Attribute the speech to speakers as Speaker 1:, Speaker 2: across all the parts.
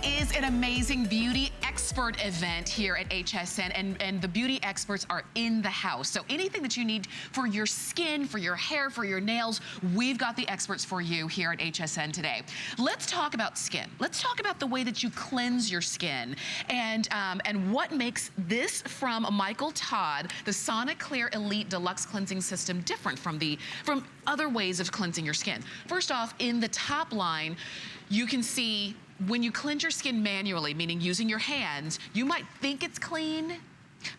Speaker 1: It is an amazing beauty expert event here at HSN, and the beauty experts are in the house. So anything that you need for your skin, for your hair, for your nails, we've got the experts for you here at HSN today. Let's talk about skin. Let's talk about the way that you cleanse your skin, and what makes this from Michael Todd, the Soniclear Elite Deluxe Cleansing System, different from other ways of cleansing your skin. First off, in the top line, you can see when you cleanse your skin manually, meaning using your hands, you might think it's clean,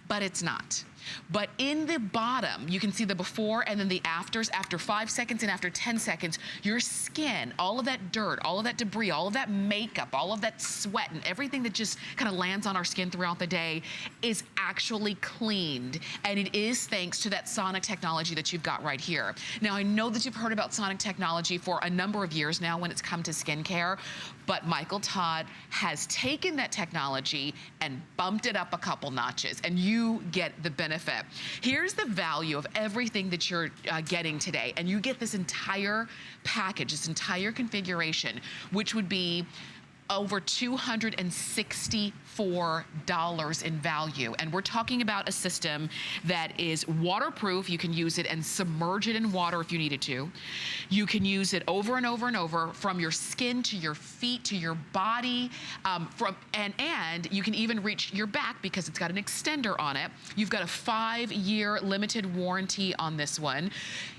Speaker 1: but it's not. But in the bottom, you can see the before and then the afters. After 5 seconds and after 10 seconds, your skin, all of that dirt, all of that debris, all of that makeup, all of that sweat and everything that just kind of lands on our skin throughout the day is actually cleaned. And it is thanks to that Sonic technology that you've got right here. Now, I know that you've heard about Sonic technology for a number of years now when it's come to skincare, but Michael Todd has taken that technology and bumped it up a couple notches, and you get the benefit. Here's the value of everything that you're getting today, and you get this entire package, this entire configuration, which would be over $264 in value. And we're talking about a system that is waterproof. You can use it and submerge it in water if you needed to. You can use it over and over and over, from your skin to your feet to your body, and you can even reach your back because it's got an extender on it. You've got a 5-year limited warranty on this one.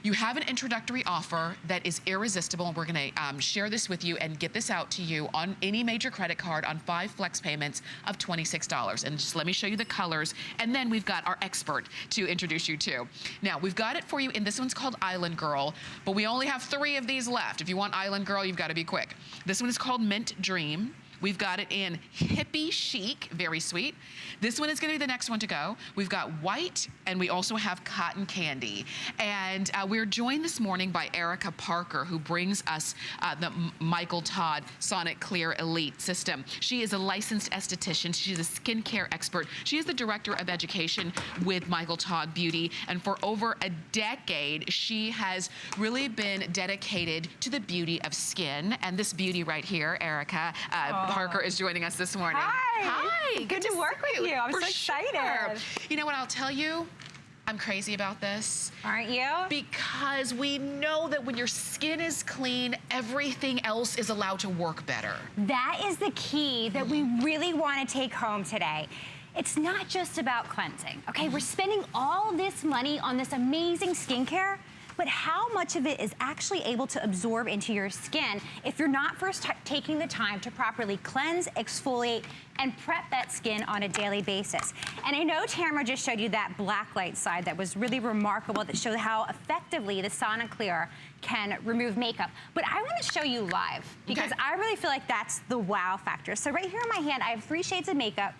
Speaker 1: You have an introductory offer that is irresistible, and we're gonna share this with you and get this out to you on any major credit card on 5 flex payments of $26. And just let me show you the colors, and then we've got our expert to introduce you to. Now, we've got it for you, and this one's called Island Girl, but we only have 3 of these left. If you want Island Girl, you've got to be quick. This one is called Mint Dream. We've got it in Hippie Chic, very sweet. This one is gonna be the next one to go. We've got White, and we also have Cotton Candy. And we're joined this morning by Erica Parker, who brings us the Michael Todd Soniclear Elite system. She is a licensed esthetician. She's a skincare expert. She is the director of education with Michael Todd Beauty. And for over a decade, she has really been dedicated to the beauty of skin. And this beauty right here, Erica, Parker is joining us this morning.
Speaker 2: Hi.
Speaker 1: Hi.
Speaker 2: Good to work with you. I'm so excited.
Speaker 1: Sure. You know what, I'll tell you, I'm crazy about this.
Speaker 2: Aren't you?
Speaker 1: Because we know that when your skin is clean, everything else is allowed to work better.
Speaker 2: That is the key that we really want to take home today. It's not just about cleansing, okay? We're spending all this money on this amazing skincare, but how much of it is actually able to absorb into your skin if you're not first taking the time to properly cleanse, exfoliate, and prep that skin on a daily basis. And I know Tamara just showed you that black light side that was really remarkable, that showed how effectively the Soniclear can remove makeup. But I want to show you live, because I really feel like that's the wow factor. So right here in my hand, I have 3 shades of makeup.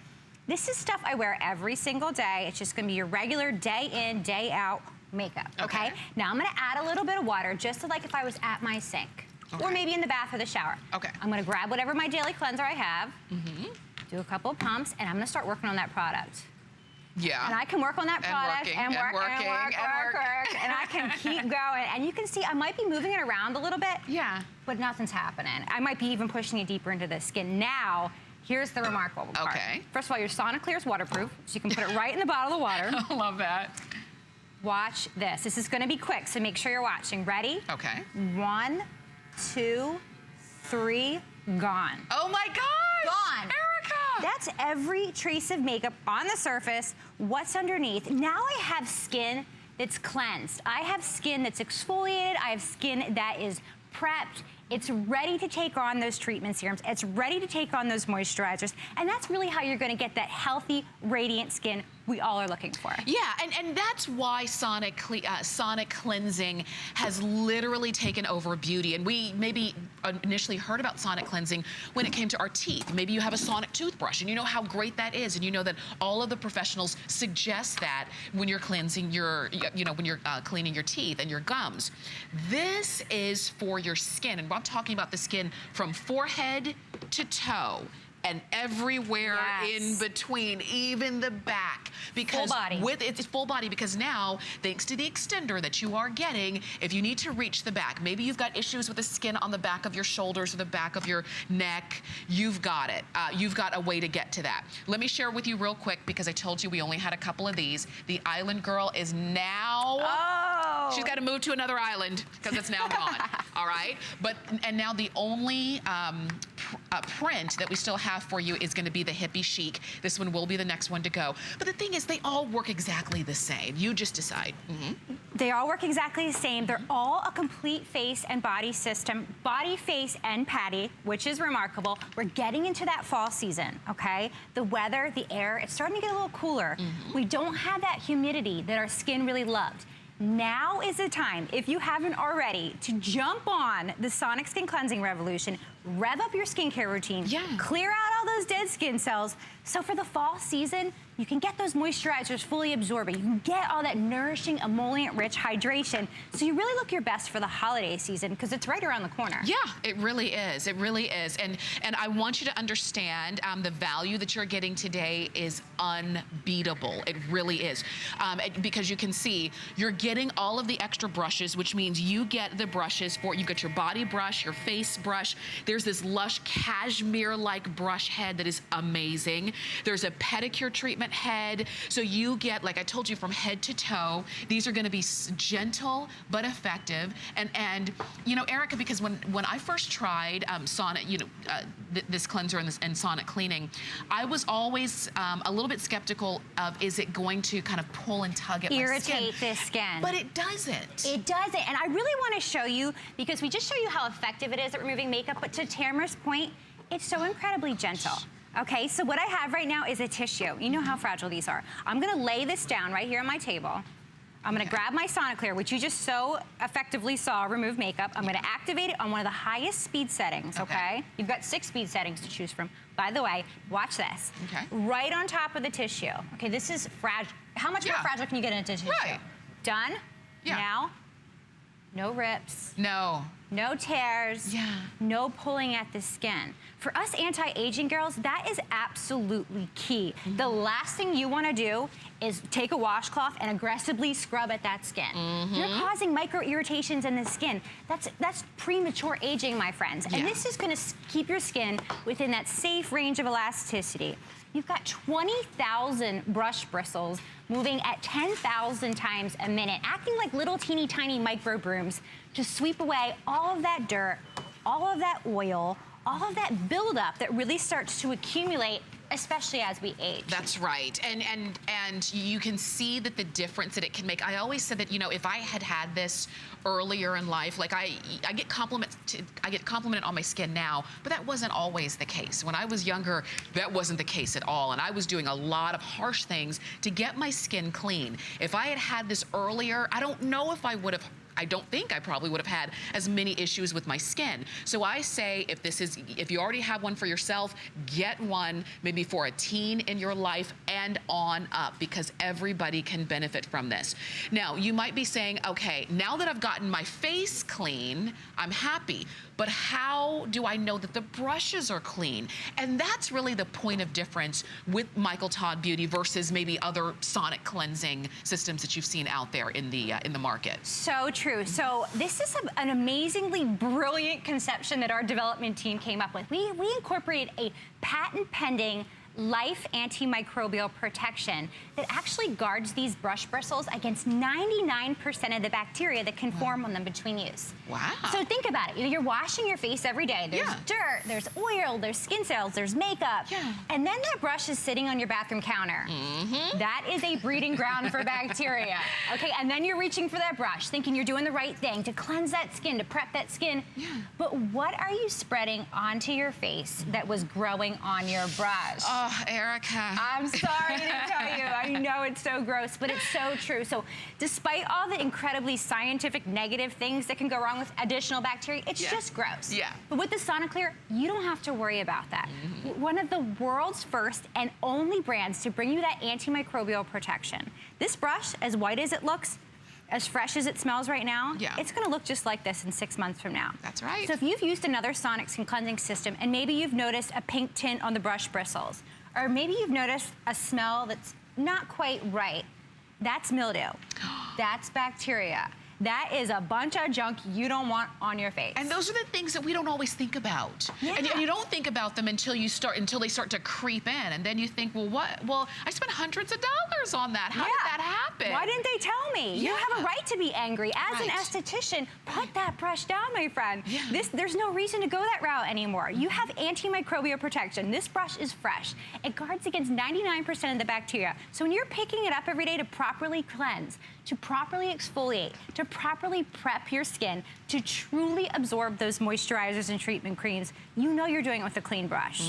Speaker 2: This is stuff I wear every single day. It's just gonna be your regular day in, day out makeup, okay? Now I'm gonna add a little bit of water, just like if I was at my sink, or maybe in the bath or the shower. I'm gonna grab whatever my daily cleanser I have, do a couple of pumps, and I'm gonna start working on that product. And I can work on that product and work, and I can keep going. And you can see I might be moving it around a little bit, but nothing's happening. I might be even pushing it deeper into the skin. Now, here's the remarkable part. First of all, your Soniclear is waterproof, so you can put it right in the bottle of water.
Speaker 1: I love that.
Speaker 2: Watch this. This is gonna be quick, so make sure you're watching. Ready? 1, 2, 3, gone.
Speaker 1: Oh my gosh!
Speaker 2: Gone.
Speaker 1: Erica!
Speaker 2: That's every trace of makeup on the surface. What's underneath? Now I have skin that's cleansed. I have skin that's exfoliated. I have skin that is prepped. It's ready to take on those treatment serums. It's ready to take on those moisturizers. And that's really how you're gonna get that healthy, radiant skin we all are looking for.
Speaker 1: And that's why Sonic cleansing has literally taken over beauty. And we maybe initially heard about Sonic cleansing when it came to our teeth. Maybe you have a Sonic toothbrush and you know how great that is, and you know that all of the professionals suggest that when you're cleansing your, when you're cleaning your teeth and your gums. This is for your skin, and I'm talking about the skin from forehead to toe. and everywhere in between, even the back. Because
Speaker 2: full body.
Speaker 1: It's full body, because now, thanks to the extender that you are getting, if you need to reach the back, maybe you've got issues with the skin on the back of your shoulders or the back of your neck, you've got it. You've got a way to get to that. Let me share with you real quick, because I told you we only had a couple of these. The Island Girl is now, she's got to move to another island because it's now gone. All right? And now the only print that we still have for you is going to be the Hippie Chic. This one will be the next one to go. But the thing is, they all work exactly the same. You just decide.
Speaker 2: They all work exactly the same. They're all a complete face and body system, body, face, and patty, which is remarkable. We're getting into that fall season, okay? The weather, the air, it's starting to get a little cooler. We don't have that humidity that our skin really loved. Now is the time, if you haven't already, to jump on the Sonic Skin Cleansing Revolution, rev up your skincare routine, clear out all those dead skin cells, so for the fall season, you can get those moisturizers fully absorbing. You can get all that nourishing, emollient-rich hydration, so you really look your best for the holiday season, because it's right around the corner.
Speaker 1: Yeah, it really is. It really is. And I want you to understand the value that you're getting today is unbeatable. It really is. Because you can see, you're getting all of the extra brushes, which means you get the brushes for, you've got your body brush, your face brush. There's this lush cashmere-like brush head that is amazing. There's a pedicure treatment head. So you get, like I told you, from head to toe. These are going to be gentle but effective. And you know, Erica, because when I first tried Sonic, this cleanser and Sonic cleaning, I was always a little bit skeptical of, is it going to kind of pull and tug at my skin?
Speaker 2: Irritate this skin.
Speaker 1: But it doesn't.
Speaker 2: It doesn't. And I really want to show you, because we just show you how effective it is at removing makeup, but to Tamara's point, it's so incredibly gentle. Okay, so what I have right now is a tissue. You know how fragile these are. I'm gonna lay this down right here on my table. I'm gonna grab my Soniclear, which you just so effectively saw remove makeup. I'm gonna activate it on one of the highest speed settings, okay? You've got 6 speed settings to choose from. By the way, watch this.
Speaker 1: Okay.
Speaker 2: Right on top of the tissue. Okay, this is fragile. How much more fragile can you get in a tissue?
Speaker 1: Right.
Speaker 2: Done?
Speaker 1: Yeah.
Speaker 2: Now, no rips.
Speaker 1: No.
Speaker 2: No tears, no pulling at the skin. For us anti-aging girls, that is absolutely key. The last thing you want to do is take a washcloth and aggressively scrub at that skin. You're causing micro irritations in the skin. That's premature aging, my friends. And this is going to keep your skin within that safe range of elasticity. You've got 20,000 brush bristles moving at 10,000 times a minute, acting like little teeny tiny micro brooms to sweep away all of that dirt, all of that oil, all of that buildup that really starts to accumulate, especially as we age.
Speaker 1: That's right. And you can see that the difference that it can make. I always said that, you know, if I had had this earlier in life, like I get complimented on my skin now, but that wasn't always the case. When I was younger, that wasn't the case at all. And I was doing a lot of harsh things to get my skin clean. If I had had this earlier, I don't know if I would have, I don't think I probably would have had as many issues with my skin. So I say, if you already have one for yourself, get one maybe for a teen in your life and on up, because everybody can benefit from this. Now, you might be saying, okay, now that I've gotten my face clean, I'm happy. But how do I know that the brushes are clean? And that's really the point of difference with Michael Todd Beauty versus maybe other Sonic cleansing systems that you've seen out there in the market.
Speaker 2: So true. So this is an amazingly brilliant conception that our development team came up with. We incorporated a patent-pending Life antimicrobial protection that actually guards these brush bristles against 99% of the bacteria that can form on them between use.
Speaker 1: Wow.
Speaker 2: So think about it. You're washing your face every day. There's dirt, there's oil, there's skin cells, there's makeup. And then that brush is sitting on your bathroom counter. That is a breeding ground for bacteria. Okay, and then you're reaching for that brush, thinking you're doing the right thing to cleanse that skin, to prep that skin. But what are you spreading onto your face that was growing on your brush?
Speaker 1: Oh, Erica.
Speaker 2: I'm sorry to tell you. I know it's so gross, but it's so true. So despite all the incredibly scientific negative things that can go wrong with additional bacteria, it's just gross. But with the Soniclear, you don't have to worry about that. One of the world's first and only brands to bring you that antimicrobial protection. This brush, as white as it looks, as fresh as it smells right now,
Speaker 1: Yeah.
Speaker 2: it's gonna look just like this in 6 months from now.
Speaker 1: That's right.
Speaker 2: So if you've used another Sonic Skin Cleansing System and maybe you've noticed a pink tint on the brush bristles, or maybe you've noticed a smell that's not quite right, that's mildew. That's bacteria. That is a bunch of junk you don't want on your face.
Speaker 1: And those are the things that we don't always think about.
Speaker 2: Yeah.
Speaker 1: And you don't think about them until they start to creep in. And then you think, well, what? Well, I spent hundreds of dollars on that. How did that happen?
Speaker 2: Why didn't they tell me? You
Speaker 1: Yeah.
Speaker 2: have a right to be angry. As an
Speaker 1: Right.
Speaker 2: esthetician, put that brush down, my friend.
Speaker 1: Yeah.
Speaker 2: There's no reason to go that route anymore. You have antimicrobial protection. This brush is fresh. It guards against 99% of the bacteria. So when you're picking it up every day to properly cleanse, to properly exfoliate, to properly prep your skin, to truly absorb those moisturizers and treatment creams, you know you're doing it with a clean brush.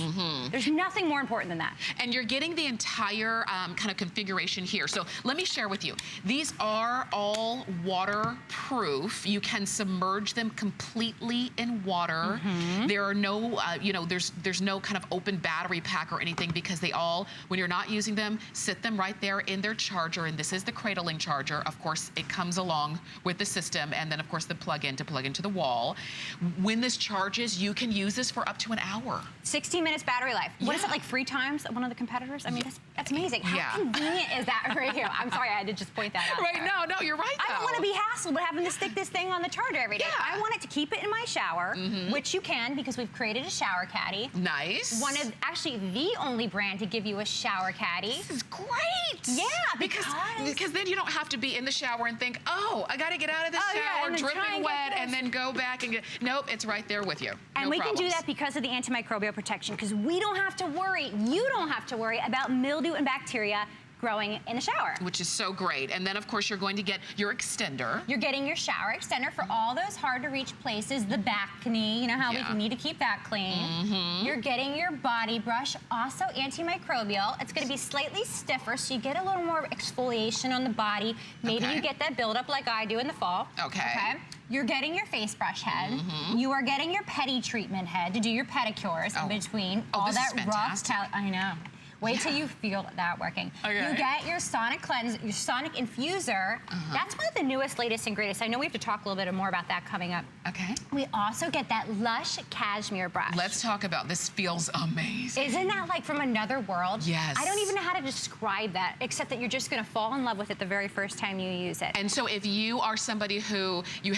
Speaker 2: There's nothing more important than that.
Speaker 1: And you're getting the entire kind of configuration here. So let me share with you. These are all waterproof. You can submerge them completely in water. There are no, there's no kind of open battery pack or anything, because they all, when you're not using them, sit them right there in their charger. And this is the cradling charger. Of course, it comes along with the system, and then of course the plug-in to plug into the wall. When this charges, you can use this for up to an hour.
Speaker 2: 60 minutes battery life. What is
Speaker 1: Yeah.
Speaker 2: it, like 3 times one of the competitors? I mean, that's amazing. How
Speaker 1: Yeah.
Speaker 2: convenient is that right here? I'm sorry, I had to just point that out.
Speaker 1: Right,
Speaker 2: there.
Speaker 1: no, you're right,
Speaker 2: I don't
Speaker 1: though.
Speaker 2: want to be hassled with having to stick this thing on the charger every day.
Speaker 1: Yeah.
Speaker 2: I want it to keep it in my shower, which you can because we've created a shower caddy.
Speaker 1: Nice.
Speaker 2: Actually the only brand to give you a shower caddy.
Speaker 1: This is great.
Speaker 2: Yeah,
Speaker 1: because then you don't have to be in the shower and think, oh, I got to get out of the
Speaker 2: Oh, yeah,
Speaker 1: shower,
Speaker 2: and then try
Speaker 1: dripping
Speaker 2: and get
Speaker 1: wet, and
Speaker 2: this.
Speaker 1: then go back and get. Nope, it's right there with you.
Speaker 2: And
Speaker 1: No
Speaker 2: we can do
Speaker 1: problems.
Speaker 2: that because of the antimicrobial protection, because we don't have to worry, you don't have to worry about mildew and bacteria growing in the shower.
Speaker 1: Which is so great. And then, of course, you're going to get your extender.
Speaker 2: You're getting your shower extender for all those hard to reach places, the back knee, you know how
Speaker 1: Yeah.
Speaker 2: we need to keep that clean. You're getting your body brush, also antimicrobial. It's gonna be slightly stiffer, so you get a little more exfoliation on the body. Maybe
Speaker 1: Okay.
Speaker 2: you get that buildup like I do in the fall.
Speaker 1: Okay.
Speaker 2: You're getting your face brush head. You are getting your pedi treatment head to do your pedicures in between.
Speaker 1: Oh,
Speaker 2: all
Speaker 1: this
Speaker 2: that
Speaker 1: is
Speaker 2: rough
Speaker 1: fantastic.
Speaker 2: I know. Wait till you feel that working.
Speaker 1: Okay.
Speaker 2: You get your Sonic Cleanse, your Sonic Infuser. That's one of the newest, latest, and greatest. I know we have to talk a little bit more about that coming up.
Speaker 1: Okay.
Speaker 2: We also get that Lush Cashmere brush.
Speaker 1: Let's talk about this. Feels amazing.
Speaker 2: Isn't that like from another world?
Speaker 1: Yes.
Speaker 2: I don't even know how to describe that, except that you're just gonna fall in love with it the very first time you use it.
Speaker 1: And so if you are somebody who you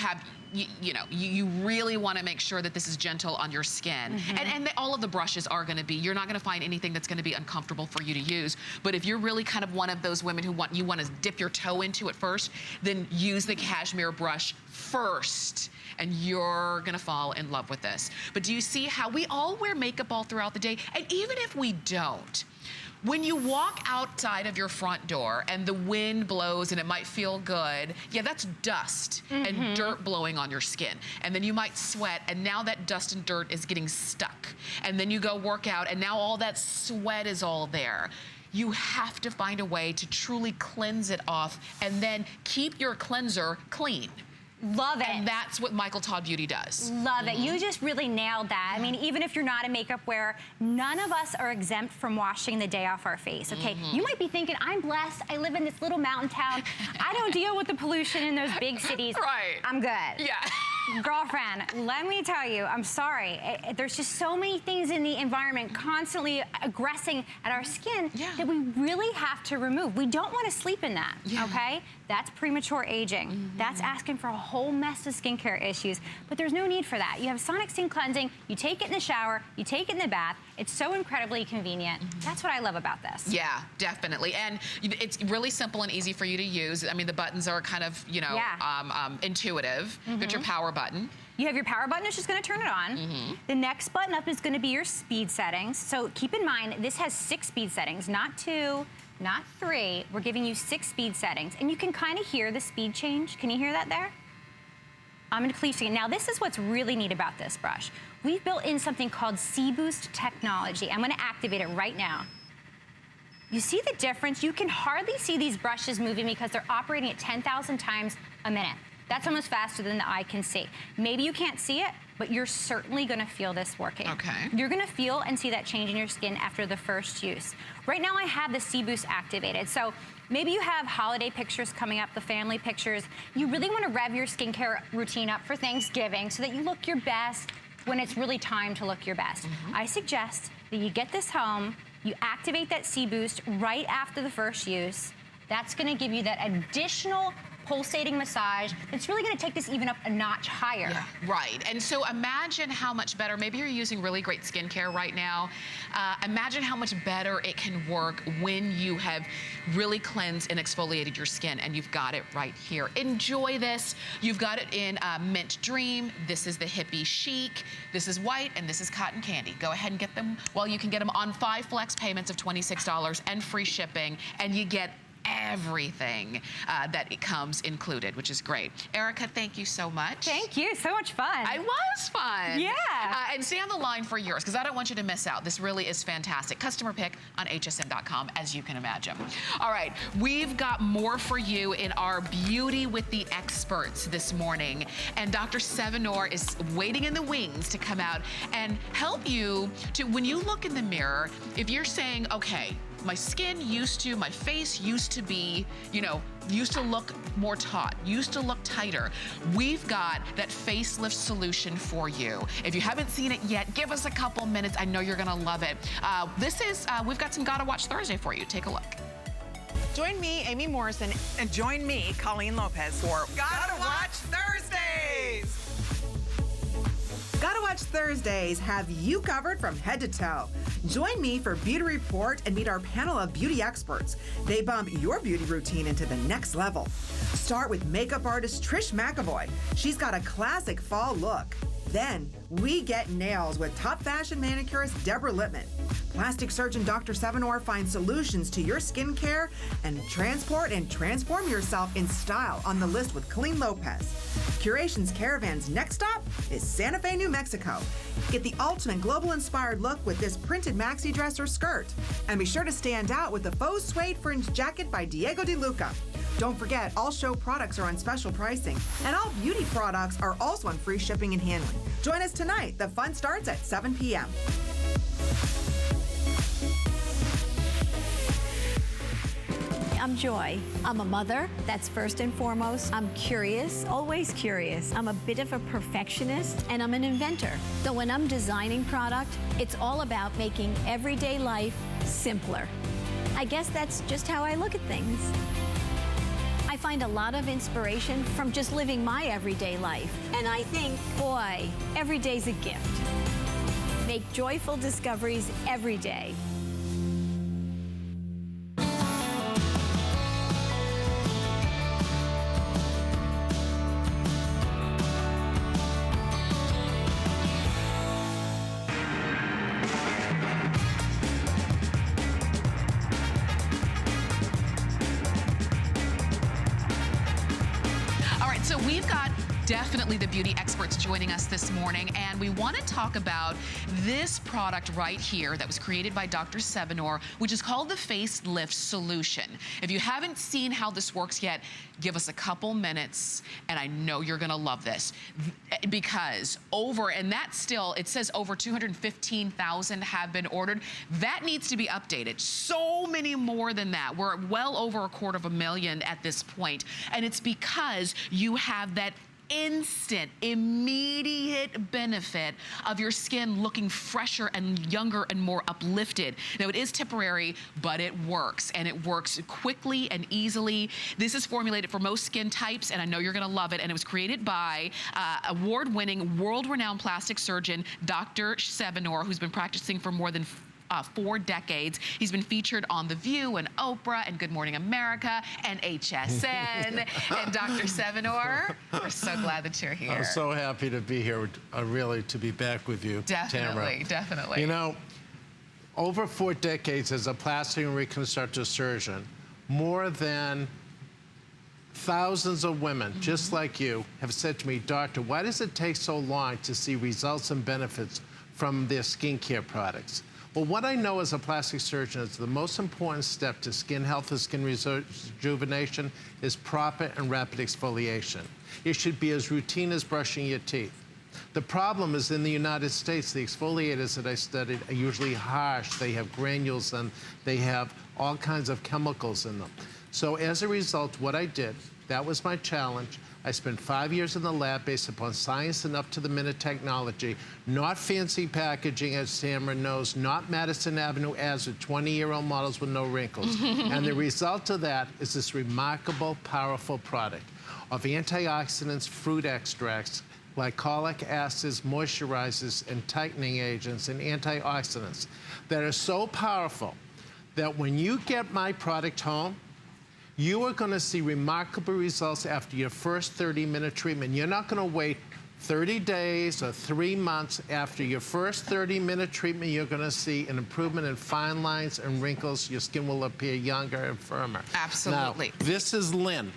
Speaker 1: really want to make sure that this is gentle on your skin, and all of the brushes are going to be, you're not going to find anything that's going to be uncomfortable for you to use. But if you're really kind of one of those women who want to dip your toe into it first, then use the cashmere brush first, and you're gonna fall in love with this. But do you see how we all wear makeup all throughout the day? And even if we don't, when you walk outside of your front door and the wind blows and it might feel good, yeah, that's dust and dirt blowing on your skin. And then you might sweat, and now that dust and dirt is getting stuck. And then you go work out, and now all that sweat is all there. You have to find a way to truly cleanse it off and then keep your cleanser clean.
Speaker 2: Love it.
Speaker 1: And that's what Michael Todd Beauty does.
Speaker 2: Love it. You just really nailed that. I mean, even if you're not a makeup wearer, none of us are exempt from washing the day off our face, okay? You might be thinking, I'm blessed. I live in this little mountain town. I don't deal with the pollution in those big cities.
Speaker 1: Right.
Speaker 2: I'm good.
Speaker 1: Yeah.
Speaker 2: Girlfriend, let me tell you, I'm sorry. There's just so many things in the environment constantly aggressing at our skin that we really have to remove. We don't want to sleep in that, okay? That's premature aging. That's asking for a whole mess of skincare issues, but there's no need for that. You have Sonic Skin Cleansing, you take it in the shower, you take it in the bath. It's so incredibly convenient. That's what I love about this.
Speaker 1: Yeah, definitely. And it's really simple and easy for you to use. I mean, the buttons are kind of, intuitive. Got your power button.
Speaker 2: You have your power button, which is going to turn it on. The next button up is going to be your speed settings. So keep in mind, this has 6 speed settings, not 2, not 3. We're giving you 6 speed settings. And you can kind of hear the speed change. Can you hear that there? I'm going to cleave skin. Now, this is what's really neat about this brush. We've built in something called C-Boost technology. I'm going to activate it right now. You see the difference? You can hardly see these brushes moving because they're operating at 10,000 times a minute. That's almost faster than the eye can see. Maybe you can't see it, but you're certainly gonna feel this working.
Speaker 1: Okay.
Speaker 2: You're gonna feel and see that change in your skin after the first use. Right now I have the C-Boost activated, so maybe you have holiday pictures coming up, the family pictures. You really wanna rev your skincare routine up for Thanksgiving so that you look your best when it's really time to look your best. I suggest that you get this home, you activate that C-Boost right after the first use. That's gonna give you that additional pulsating massage. It's really gonna take this even up a notch higher.
Speaker 1: Yeah, right. And so imagine how much better, maybe you're using really great skincare right now. Imagine how much better it can work when you have really cleansed and exfoliated your skin, and you've got it right here. Enjoy this. You've got it in Mint Dream. This is the Hippie Chic. This is white, and this is Cotton Candy. Go ahead and get them. Well, you can get them on 5 flex payments of $26 and free shipping, and you get everything that it comes included, which is great. Erica, thank you so much.
Speaker 2: Thank you, so much fun.
Speaker 1: It was fun.
Speaker 2: Yeah.
Speaker 1: And stay on the line for yours, because I don't want you to miss out. This really is fantastic. Customer pick on hsn.com, as you can imagine. All right, we've got more for you in our Beauty with the Experts this morning. And Dr. Sevanor is waiting in the wings to come out and help you to, when you look in the mirror, if you're saying, okay, my skin my face used to be, used to look more taut, used to look tighter. We've got that facelift solution for you. If you haven't seen it yet, give us a couple minutes. I know you're gonna love it. We've got some Gotta Watch Thursday for you. Take a look.
Speaker 3: Join me, Amy Morrison, and join me, Colleen Lopez, for Gotta Watch Thursdays! Gotta Watch Thursdays have you covered from head to toe. Join me for Beauty Report and meet our panel of beauty experts. They bump your beauty routine into the next level. Start with makeup artist Trish McAvoy. She's got a classic fall look. Then we get nails with top fashion manicurist Deborah Lippman. Plastic surgeon Dr. Sevanor finds solutions to your skincare and transport and transform yourself in style on the list with Colleen Lopez. Curation's Caravan's next stop is Santa Fe, New Mexico. Get the ultimate global inspired look with this printed maxi dress or skirt. And be sure to stand out with the faux suede fringe jacket by Diego De Luca. Don't forget, all show products are on special pricing, and all beauty products are also on free shipping and handling. Join us tonight. The fun starts at 7 p.m.
Speaker 4: I'm Joy. I'm a mother, that's first and foremost. I'm curious, always curious. I'm a bit of a perfectionist, and I'm an inventor. So when I'm designing product, it's all about making everyday life simpler. I guess that's just how I look at things. I find a lot of inspiration from just living my everyday life. And I think, boy, every day's a gift. Make joyful discoveries every day.
Speaker 1: So we've got definitely the beauty experts joining us this morning, and we want to talk about this product right here that was created by Dr. Sevanor, which is called the Facelift Solution. If you haven't seen how this works yet, give us a couple minutes, and I know you're gonna love this, because it says over 215,000 have been ordered. That needs to be updated. So many more than that. We're well over 250,000 at this point, and it's because you have that instant, immediate benefit of your skin looking fresher and younger and more uplifted. Now, it is temporary, but it works, and it works quickly and easily. This is formulated for most skin types, and I know you're gonna love it, and it was created by award-winning, world-renowned plastic surgeon, Dr. Sevanor, who's been practicing for more than 4 decades. He's been featured on The View and Oprah and Good Morning America and HSN. And Dr. Sevanor, we're so glad that you're here.
Speaker 5: I'm so happy to be here, really, to be back with you,
Speaker 1: Definitely,
Speaker 5: Tamara.
Speaker 1: definitely.
Speaker 5: You know, over 4 decades as a plastic and reconstructive surgeon, more than thousands of women, just like you, have said to me, Doctor, why does it take so long to see results and benefits from their skincare products? Well, what I know as a plastic surgeon is the most important step to skin health and skin rejuvenation is proper and rapid exfoliation. It should be as routine as brushing your teeth. The problem is in the United States, the exfoliators that I studied are usually harsh. They have granules and they have all kinds of chemicals in them. So as a result, what I did, that was my challenge. I spent 5 years in the lab based upon science and up-to-the-minute technology, not fancy packaging, as Tamara knows, not Madison Avenue ads with 20-year-old models with no wrinkles. And the result of that is this remarkable, powerful product of antioxidants, fruit extracts, glycolic acids, moisturizers, and tightening agents, and antioxidants that are so powerful that when you get my product home, you are going to see remarkable results after your first 30-minute treatment. You're not going to wait 30 days or 3 months. After your first 30-minute treatment, you're going to see an improvement in fine lines and wrinkles. Your skin will appear younger and firmer.
Speaker 1: Absolutely.
Speaker 5: Now, this is Lynn.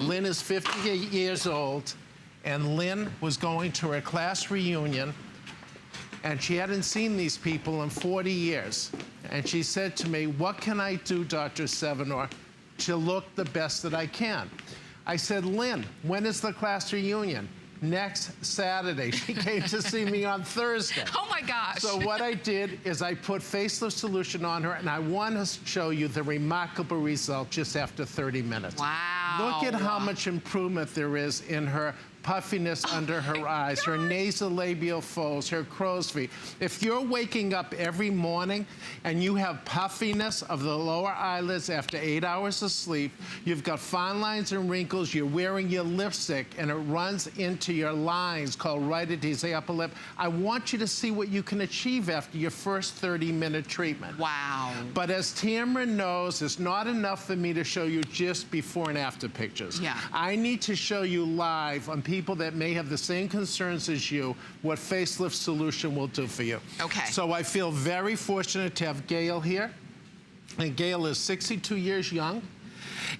Speaker 5: Lynn is 58 years old, and Lynn was going to her class reunion, and she hadn't seen these people in 40 years. And she said to me, "What can I do, Dr. Sevenor, to look the best that I can?" I said, "Lynn, when is the class reunion?" "Next Saturday." She came to see me on Thursday.
Speaker 1: Oh my gosh.
Speaker 5: So what I did is I put Facelift Solution on her, and I want to show you the remarkable result just after 30 minutes.
Speaker 1: Wow.
Speaker 5: Look at how much improvement there is in her puffiness under her eyes, her nasolabial folds, her crow's feet. If you're waking up every morning and you have puffiness of the lower eyelids after 8 hours of sleep, you've got fine lines and wrinkles, you're wearing your lipstick, and it runs into your lines called rhytides, the upper lip, I want you to see what you can achieve after your first 30-minute treatment.
Speaker 1: Wow.
Speaker 5: But as Tamara knows, it's not enough for me to show you just before and after pictures.
Speaker 1: Yeah.
Speaker 5: I need to show you live on people that may have the same concerns as you what Facelift Solution will do for you.
Speaker 1: Okay.
Speaker 5: So I feel very fortunate to have Gail here. And Gail is 62 years young.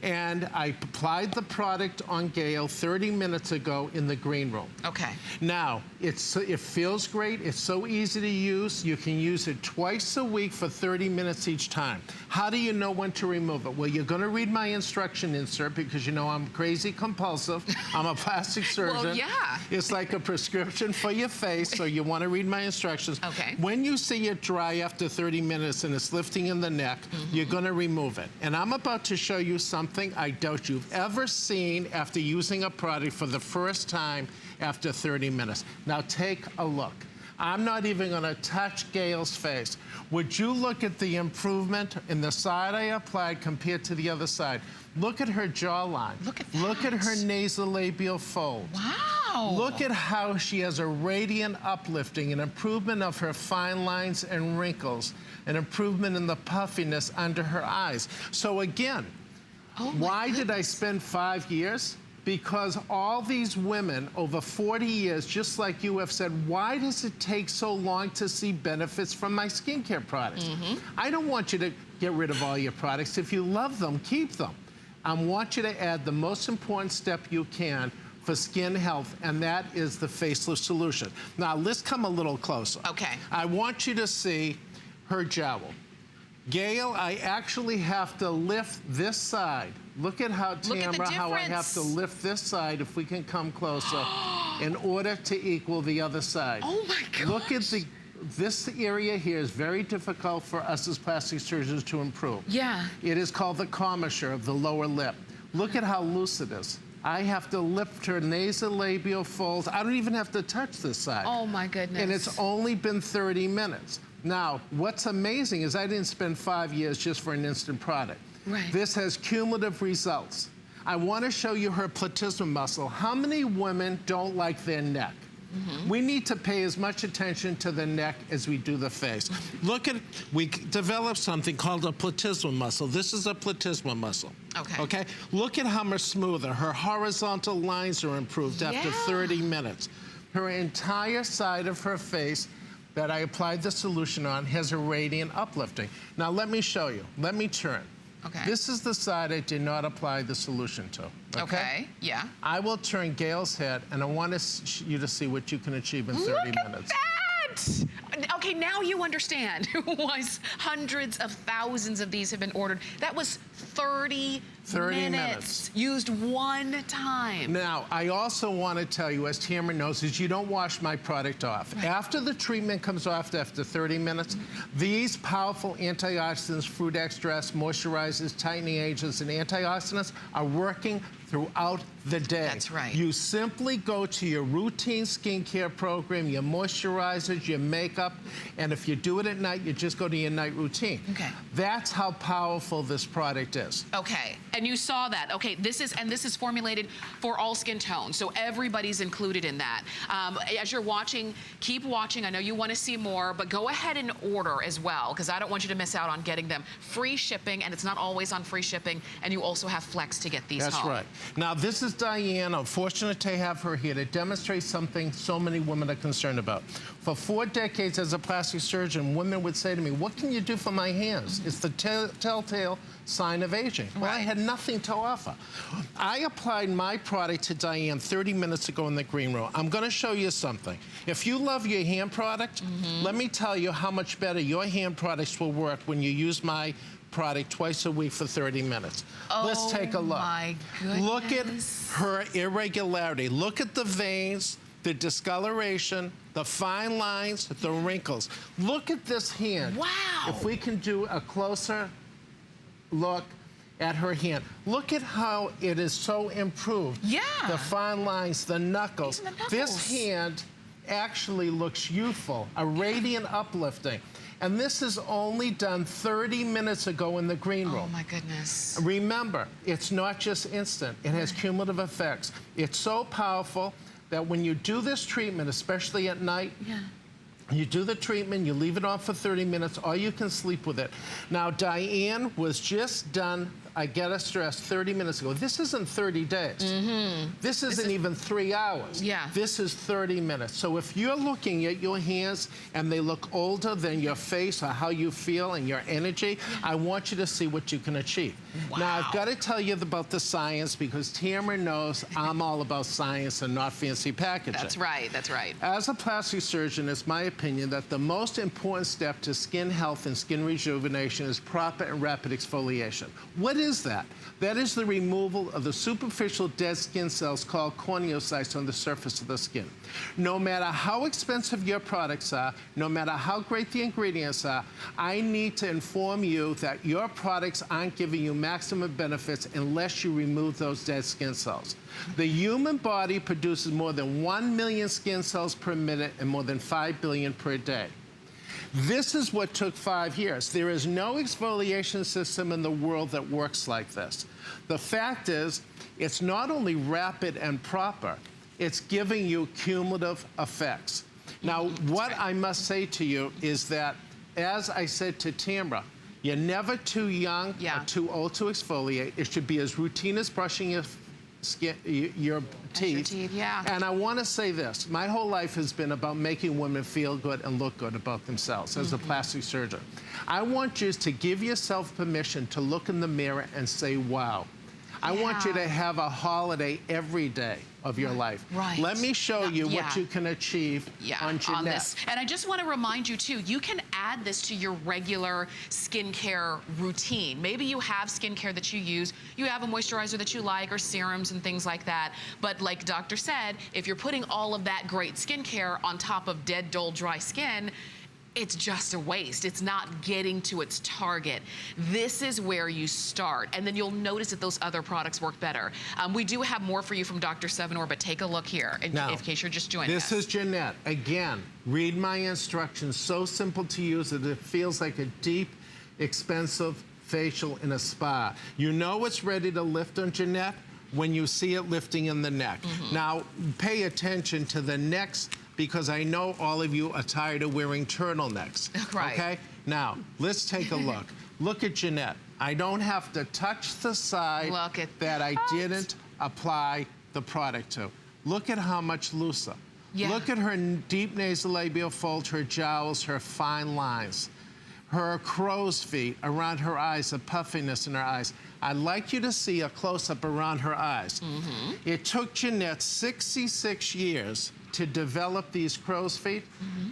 Speaker 5: And I applied the product on Gail 30 minutes ago in the green room.
Speaker 1: Okay.
Speaker 5: Now, it feels great. It's so easy to use. You can use it twice a week for 30 minutes each time. How do you know when to remove it? Well, you're going to read my instruction insert because you know I'm crazy compulsive. I'm a plastic surgeon.
Speaker 1: Well, yeah.
Speaker 5: It's like a prescription for your face, so you want to read my instructions.
Speaker 1: Okay.
Speaker 5: When you see it dry after 30 minutes and it's lifting in the neck, you're going to remove it. And I'm about to show you something I doubt you've ever seen after using a product for the first time after 30 minutes. Now take a look. I'm not even going to touch Gail's face. Would you look at the improvement in the side I applied compared to the other side? Look at her jawline.
Speaker 1: Look at that.
Speaker 5: Look at her nasolabial fold.
Speaker 1: Wow.
Speaker 5: Look at how she has a radiant uplifting, an improvement of her fine lines and wrinkles, an improvement in the puffiness under her eyes. So again, why did I spend 5 years? Because all these women over 40 years, just like you, have said, why does it take so long to see benefits from my skincare products? I don't want you to get rid of all your products. If you love them, keep them. I want you to add the most important step you can for skin health, and that is the Facelift Solution. Now, let's come a little closer.
Speaker 1: Okay.
Speaker 5: I want you to see her jowl. Gail, I actually have to lift this side. Look at how,
Speaker 1: Look at the
Speaker 5: Tamara, how I have
Speaker 1: difference.
Speaker 5: to lift this side, if we can come closer, in order to equal the other side.
Speaker 1: Oh my gosh.
Speaker 5: Look at this area here is very difficult for us as plastic surgeons to improve.
Speaker 1: Yeah.
Speaker 5: It is called the commissure of the lower lip. Look at how loose it is. I have to lift her nasolabial folds. I don't even have to touch this side.
Speaker 1: Oh my goodness.
Speaker 5: And it's only been 30 minutes. Now, what's amazing is I didn't spend 5 years just for an instant product.
Speaker 1: Right.
Speaker 5: This has cumulative results. I want to show you her platysma muscle. How many women don't like their neck? We need to pay as much attention to the neck as we do the face. Look at, we developed something called a platysma muscle. This is a platysma muscle.
Speaker 1: Okay.
Speaker 5: Okay? Look at how much smoother. Her horizontal lines are improved after 30 minutes. Her entire side of her face that I applied the solution on has a radiant uplifting. Now let me show you. Let me turn.
Speaker 1: Okay.
Speaker 5: This is the side I did not apply the solution to.
Speaker 1: Okay. Yeah.
Speaker 5: I will turn Gail's head, and I want you to see what you can achieve in 30 minutes.
Speaker 1: Look at that! Okay, now you understand why hundreds of thousands of these have been ordered. That was 30 minutes. Used one time.
Speaker 5: Now, I also want to tell you, as Tamara knows, is you don't wash my product off.
Speaker 1: Right.
Speaker 5: After the treatment comes off after 30 minutes, these powerful antioxidants, fruit extracts, moisturizers, tightening agents, and antioxidants are working throughout the day.
Speaker 1: That's right.
Speaker 5: You simply go to your routine skincare program, your moisturizers, your makeup, and if you do it at night, you just go to your night routine.
Speaker 1: Okay.
Speaker 5: That's how powerful this product is.
Speaker 1: Okay, and you saw that. Okay, this is formulated for all skin tones, so everybody's included in that. As you're watching, keep watching. I know you want to see more, but go ahead and order as well, because I don't want you to miss out on getting them. Free shipping, and it's not always on free shipping, and you also have Flex to get these
Speaker 5: That's
Speaker 1: home.
Speaker 5: right. Now, this is Diane. I'm fortunate to have her here to demonstrate something so many women are concerned about. For 4 decades as a plastic surgeon, women would say to me, what can you do for my hands? It's the telltale sign of aging. Well, I had nothing to offer. I applied my product to Diane 30 minutes ago in the green room. I'm going to show you something. If you love your hand product, let me tell you how much better your hand products will work when you use my product twice a week for 30 minutes. Let's take a look.
Speaker 1: My goodness.
Speaker 5: Look at her irregularity. Look at the veins, the discoloration, the fine lines, the wrinkles. Look at this hand.
Speaker 1: Wow.
Speaker 5: If we can do a closer look at her hand. Look at how it is so improved.
Speaker 1: Yeah.
Speaker 5: The fine lines, the knuckles.
Speaker 1: Even the knuckles.
Speaker 5: This hand actually looks youthful, a radiant uplifting. And this is only done 30 minutes ago in the green room.
Speaker 1: Oh my goodness.
Speaker 5: Remember, it's not just instant. It has cumulative effects. It's so powerful that when you do this treatment, especially at night, you do the treatment, you leave it on for 30 minutes, or you can sleep with it. Now, Diane was just done, I gotta stress, 30 minutes ago. This isn't 30 days. This isn't even 3 hours.
Speaker 1: Yeah.
Speaker 5: This is 30 minutes. So if you're looking at your hands and they look older than your face or how you feel and your energy, I want you to see what you can achieve.
Speaker 1: Wow.
Speaker 5: Now, I've got to tell you about the science because Tamara knows I'm all about science and not fancy packaging.
Speaker 1: That's right, that's right.
Speaker 5: As a plastic surgeon, it's my opinion that the most important step to skin health and skin rejuvenation is proper and rapid exfoliation. What is that? That is the removal of the superficial dead skin cells called corneocytes on the surface of the skin. No matter how expensive your products are, no matter how great the ingredients are, I need to inform you that your products aren't giving you maximum benefits unless you remove those dead skin cells. The human body produces more than 1 million skin cells per minute and more than 5 billion per day. This is what took 5 years. There is no exfoliation system in the world that works like this. The fact is, it's not only rapid and proper, it's giving you cumulative effects. Now, what I must say to you is that, as I said to Tamara, you're never too young or too old to exfoliate. It should be as routine as brushing your skin, your teeth. And I want to say this. My whole life has been about making women feel good and look good about themselves as a plastic surgeon. I want you to give yourself permission to look in the mirror and say, wow. I want you to have a holiday every day of your life.
Speaker 1: Right.
Speaker 5: Let me show you what you can achieve on Jeanette.
Speaker 1: This. And I just want to remind you, too, you can add this to your regular skincare routine. Maybe you have skincare that you use. You have a moisturizer that you like or serums and things like that. But like Doctor said, if you're putting all of that great skincare on top of dead, dull, dry skin, it's just a waste. It's not getting to its target. This is where you start, and then you'll notice that those other products work better. We do have more for you from Dr. Sevanor, but take a look here in case you're just joining us.
Speaker 5: This is Jeanette. Again, read my instructions. So simple to use that it feels like a deep, expensive facial in a spa. You know it's ready to lift on Jeanette when you see it lifting in the neck. Now, pay attention to the next, because I know all of you are tired of wearing turtlenecks.
Speaker 1: Right.
Speaker 5: Okay? Now, let's take a look. Look at Jeanette. I don't have to touch the side that I didn't apply the product to. Look at how much looser. Look at her deep nasolabial fold, her jowls, her fine lines, her crow's feet around her eyes, the puffiness in her eyes. I'd like you to see a close-up around her eyes. It took Jeanette 66 years to develop these crow's feet,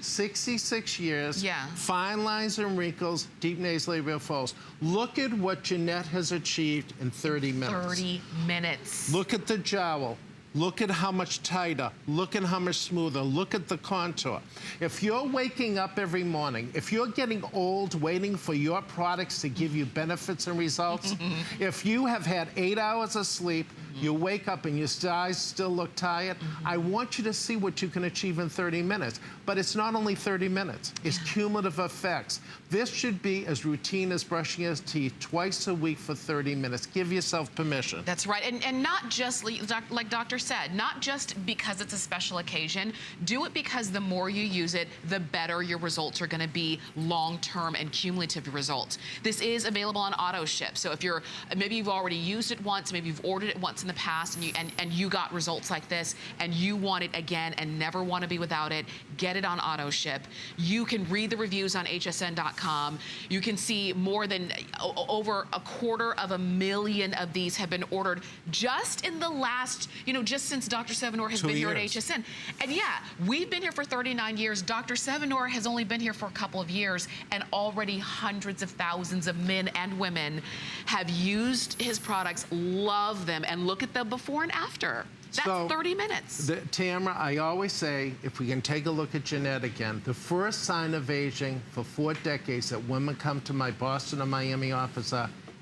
Speaker 5: 66 years,
Speaker 1: Yeah.
Speaker 5: fine lines and wrinkles, deep nasolabial folds. Look at what Jeanette has achieved in 30 minutes.
Speaker 1: 30 minutes.
Speaker 5: Look at the jowl. Look at how much tighter. Look at how much smoother. Look at the contour. If you're waking up every morning, if you're getting old waiting for your products to give you benefits and results, if you have had 8 hours of sleep, you wake up and your eyes still look tired, I want you to see what you can achieve in 30 minutes. But it's not only 30 minutes, it's cumulative effects. This should be as routine as brushing your teeth twice a week for 30 minutes. Give yourself permission.
Speaker 1: That's right. And not just, like Doctor said, not just because it's a special occasion. Do it because the more you use it, the better your results are going to be long-term and cumulative results. This is available on auto ship. So if you're, maybe you've already used it once, maybe you've ordered it once in the past and you got results like this and you want it again and never want to be without it, get it on auto ship. You can read the reviews on hsn.com. You can see more than over 250,000 of these have been ordered just in the last, just since Dr. Sevanor has
Speaker 5: 2
Speaker 1: been here at
Speaker 5: years.
Speaker 1: HSN. And yeah, we've been here for 39 years. Dr. Sevanor has only been here for a couple of years, and already hundreds of thousands of men and women have used his products, love them, and look at the before and after. That's
Speaker 5: So,
Speaker 1: 30 minutes.
Speaker 5: Tamara, I always say, if we can take a look at Jeanette again, the first sign of aging for 4 decades that women come to my Boston or Miami office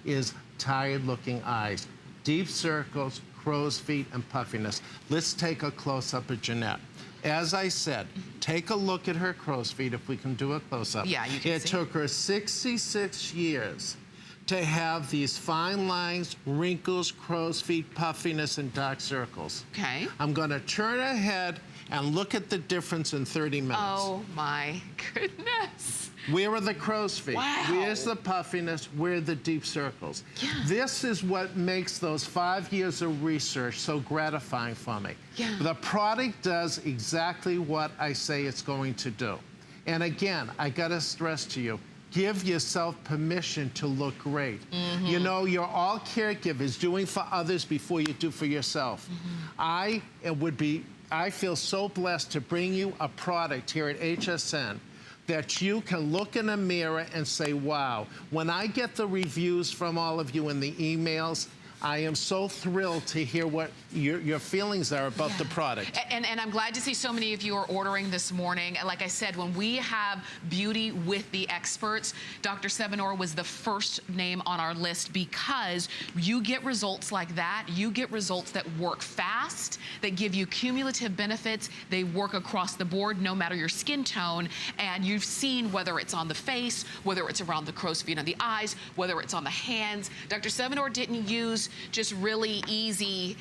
Speaker 5: is tired-looking eyes, deep circles, crow's feet, and puffiness. Let's take a close-up of Jeanette. As I said, take a look at her crow's feet, if we can do a close-up.
Speaker 1: Yeah, you can
Speaker 5: It
Speaker 1: see.
Speaker 5: took her 66 years to have these fine lines, wrinkles, crow's feet, puffiness, and dark circles.
Speaker 1: Okay.
Speaker 5: I'm going to turn ahead and look at the difference in 30 minutes.
Speaker 1: Oh my goodness.
Speaker 5: Where are the crow's feet?
Speaker 1: Wow.
Speaker 5: Where's the puffiness? Where are the deep circles?
Speaker 1: Yeah.
Speaker 5: This is what makes those 5 years of research so gratifying for me.
Speaker 1: Yeah.
Speaker 5: The product does exactly what I say it's going to do. And again, I got to stress to you, give yourself permission to look great. You know, you're all caregivers, doing for others before you do for yourself. I feel so blessed to bring you a product here at HSN that you can look in a mirror and say, wow. When I get the reviews from all of you in the emails, I am so thrilled to hear what your feelings are about the product.
Speaker 1: And I'm glad to see so many of you are ordering this morning. Like I said, when we have beauty with the experts, Dr. Sevanor was the first name on our list because you get results like that. You get results that work fast, that give you cumulative benefits. They work across the board, no matter your skin tone. And you've seen whether it's on the face, whether it's around the crow's feet on the eyes, whether it's on the hands. Dr. Sevanor didn't use just really easy,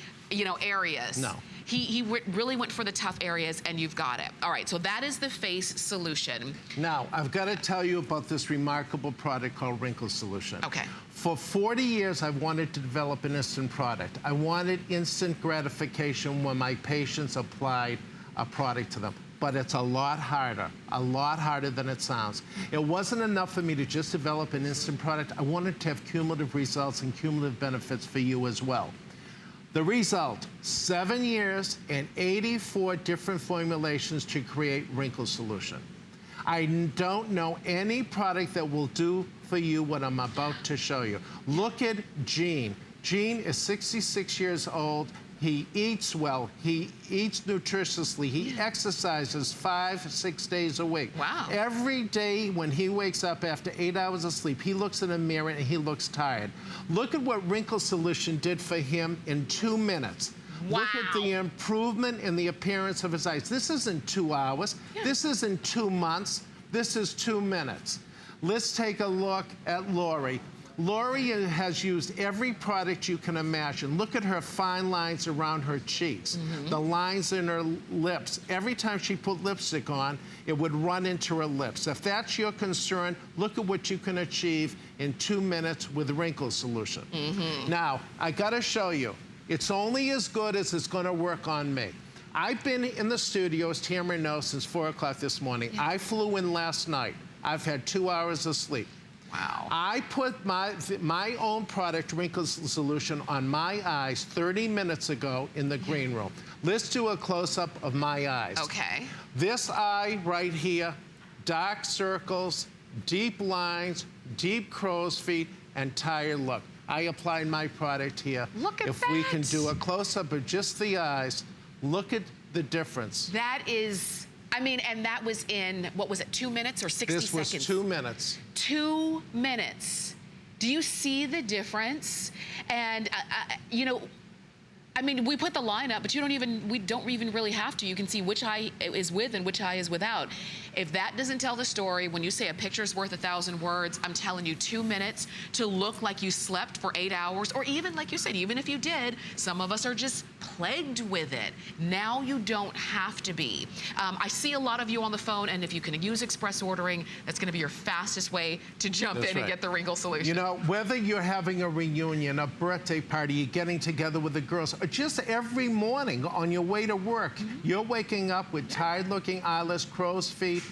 Speaker 1: areas.
Speaker 5: No.
Speaker 1: He really went for the tough areas, and you've got it. All right, so that is the face solution.
Speaker 5: Now, I've got to tell you about this remarkable product called Wrinkle Solution.
Speaker 1: Okay.
Speaker 5: For 40 years, I've wanted to develop an instant product. I wanted instant gratification when my patients applied a product to them. But it's a lot harder than it sounds. It wasn't enough for me to just develop an instant product. I wanted to have cumulative results and cumulative benefits for you as well. The result, 7 years and 84 different formulations to create Wrinkle Solution. I don't know any product that will do for you what I'm about to show you. Look at Gene. Gene is 66 years old. He eats well. He eats nutritiously. He exercises 5-6 days a week.
Speaker 1: Wow.
Speaker 5: Every day when he wakes up after 8 hours of sleep, he looks in a mirror and he looks tired. Look at what Wrinkle Solution did for him in 2 minutes.
Speaker 1: Wow.
Speaker 5: Look at the improvement in the appearance of his eyes. This isn't 2 hours. This isn't 2 months. This is 2 minutes. Let's take a look at Lori. Lori has used every product you can imagine. Look at her fine lines around her cheeks, the lines in her lips. Every time she put lipstick on, it would run into her lips. If that's your concern, look at what you can achieve in 2 minutes with Wrinkle Solution. Now, I gotta show you, it's only as good as it's gonna work on me. I've been in the studio, as Tamara knows, since 4 o'clock this morning. I flew in last night. I've had 2 hours of sleep.
Speaker 1: Wow.
Speaker 5: I put my own product, Wrinkle Solution, on my eyes 30 minutes ago in the green room. Let's do a close-up of my eyes.
Speaker 1: Okay.
Speaker 5: This eye right here, dark circles, deep lines, deep crow's feet, and tired look. I applied my product here.
Speaker 1: Look at
Speaker 5: If
Speaker 1: that.
Speaker 5: we can do a close-up of just the eyes, look at the difference.
Speaker 1: That is, I mean, and that was in, what was it, 2 minutes or 60
Speaker 5: This was
Speaker 1: seconds?
Speaker 5: 2 minutes.
Speaker 1: 2 minutes. Do you see the difference? And, you know, I mean, we put the line up, but we don't even really have to. You can see which eye is with and which eye is without. If that doesn't tell the story, when you say a picture's worth 1,000 words, I'm telling you, 2 minutes to look like you slept for 8 hours, or even like you said, even if you did, some of us are just plagued with it. Now you don't have to be. I see a lot of you on the phone, and if you can use express ordering, that's gonna be your fastest way to jump
Speaker 5: That's
Speaker 1: in and
Speaker 5: right.
Speaker 1: get the Wrinkle Solution.
Speaker 5: You know, whether you're having a reunion, a birthday party, you're getting together with the girls, or just every morning on your way to work, you're waking up with tired-looking eyelids, crow's feet,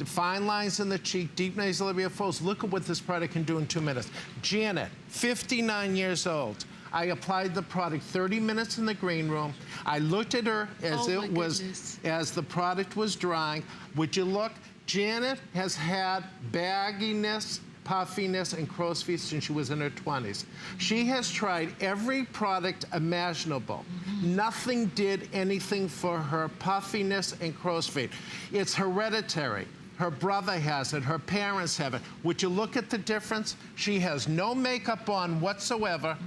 Speaker 5: fine lines in the cheek, deep nasolabial folds. Look at what this product can do in 2 minutes. Janet, 59 years old. I applied the product 30 minutes in the green room. I looked at her as
Speaker 1: Oh, my
Speaker 5: it was,
Speaker 1: goodness.
Speaker 5: as the product was drying. Would you look? Janet has had bagginess, puffiness, and crow's feet since she was in her 20s. She has tried every product imaginable. Nothing did anything for her puffiness and crow's feet. It's hereditary. Her brother has it, her parents have it. Would you look at the difference? She has no makeup on whatsoever,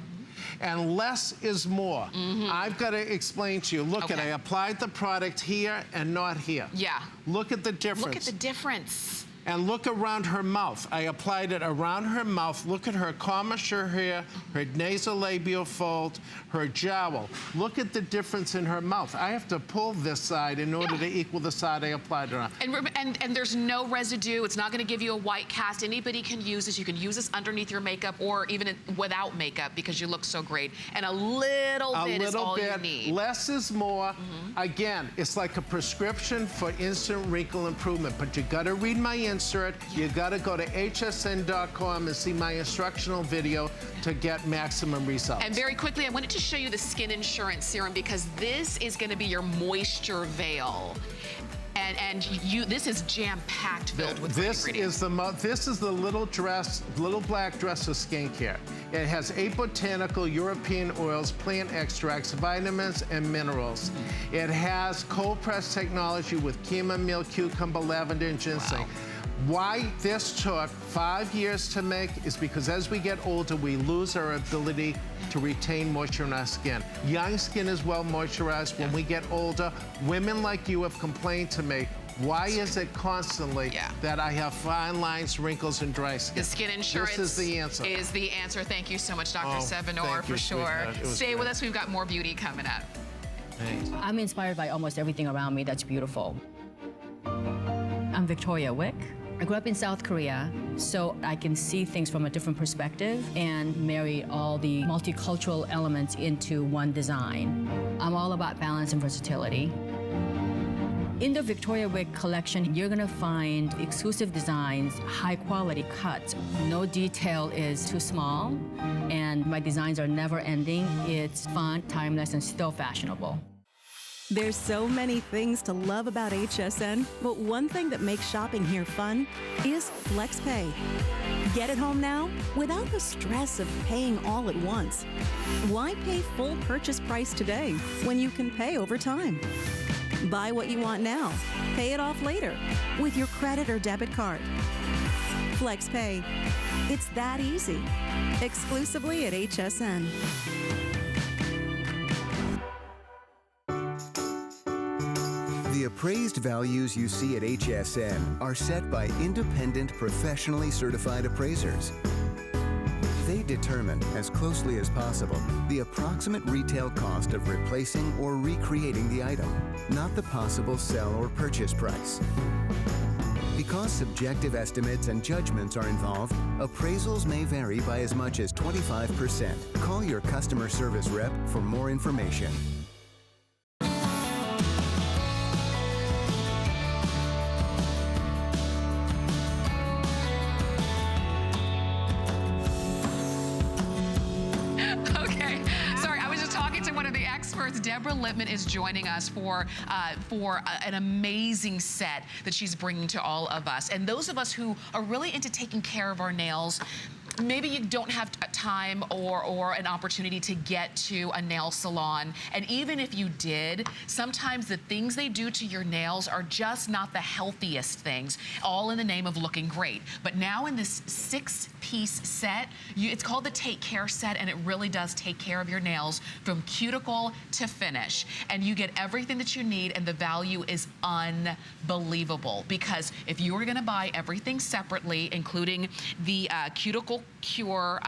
Speaker 5: and less is more. I've got to explain to you. Look at, I
Speaker 1: Okay.
Speaker 5: applied the product here and not here.
Speaker 1: Yeah.
Speaker 5: Look at the difference.
Speaker 1: Look at the difference.
Speaker 5: And look around her mouth. I applied it around her mouth. Look at her commissure here, her nasolabial fold, her jowl. Look at the difference in her mouth. I have to pull this side in order to equal the side I applied it on.
Speaker 1: And there's no residue. It's not going to give you a white cast. Anybody can use this. You can use this underneath your makeup or even without makeup because you look so great. And a little bit is all you need.
Speaker 5: Less is more. Again, it's like a prescription for instant wrinkle improvement, but you gotta read my insert. You gotta go to hsn.com and see my instructional video to get maximum results.
Speaker 1: And very quickly, I wanted to show you the Skin Insurance Serum because this is going to be your moisture veil. And this is jam-packed filled with great
Speaker 5: This
Speaker 1: ingredients.
Speaker 5: this is the little black dress of skincare. It has 8 botanical European oils, plant extracts, vitamins, and minerals. It has cold press technology with chamomile, cucumber, lavender, and ginseng.
Speaker 1: Wow.
Speaker 5: Why this took 5 years to make is because as we get older, we lose our ability to retain moisture in our skin. Young skin is well moisturized. When we get older, women like you have complained to me, why is it constantly that I have fine lines, wrinkles, and dry skin?
Speaker 1: The Skin Insurance
Speaker 5: This is the answer.
Speaker 1: is the answer. Thank you so much, Dr.
Speaker 5: Oh,
Speaker 1: Sevenor,
Speaker 5: thank you,
Speaker 1: for sure.
Speaker 5: sweetheart. It was
Speaker 1: Stay with
Speaker 5: great.
Speaker 1: us. We've got more beauty coming up.
Speaker 5: Thanks.
Speaker 6: I'm inspired by almost everything around me that's beautiful. I'm Victoria Wick. I grew up in South Korea, so I can see things from a different perspective and marry all the multicultural elements into one design. I'm all about balance and versatility. In the Victoria Wick collection, you're gonna find exclusive designs, high quality cuts. No detail is too small, and my designs are never ending. It's fun, timeless, and still fashionable.
Speaker 7: There's so many things to love about HSN, but one thing that makes shopping here fun is FlexPay. Get it home now without the stress of paying all at once. Why pay full purchase price today when you can pay over time? Buy what you want now, pay it off later with your credit or debit card. FlexPay. It's that easy. Exclusively at HSN.
Speaker 8: The appraised values you see at HSN are set by independent, professionally certified appraisers. They determine, as closely as possible, the approximate retail cost of replacing or recreating the item, not the possible sell or purchase price. Because subjective estimates and judgments are involved, appraisals may vary by as much as 25%. Call your customer service rep for more information.
Speaker 1: Experts, Deborah Lippman is joining us for an amazing set that she's bringing to all of us. And those of us who are really into taking care of our nails, maybe you don't have time or an opportunity to get to a nail salon. And even if you did, sometimes the things they do to your nails are just not the healthiest things, all in the name of looking great. But now in this 6-piece set, it's called the Take Care set, and it really does take care of your nails from cuticle to finish. And you get everything that you need, and the value is unbelievable. Because if you were gonna buy everything separately, including the Cuticle Cure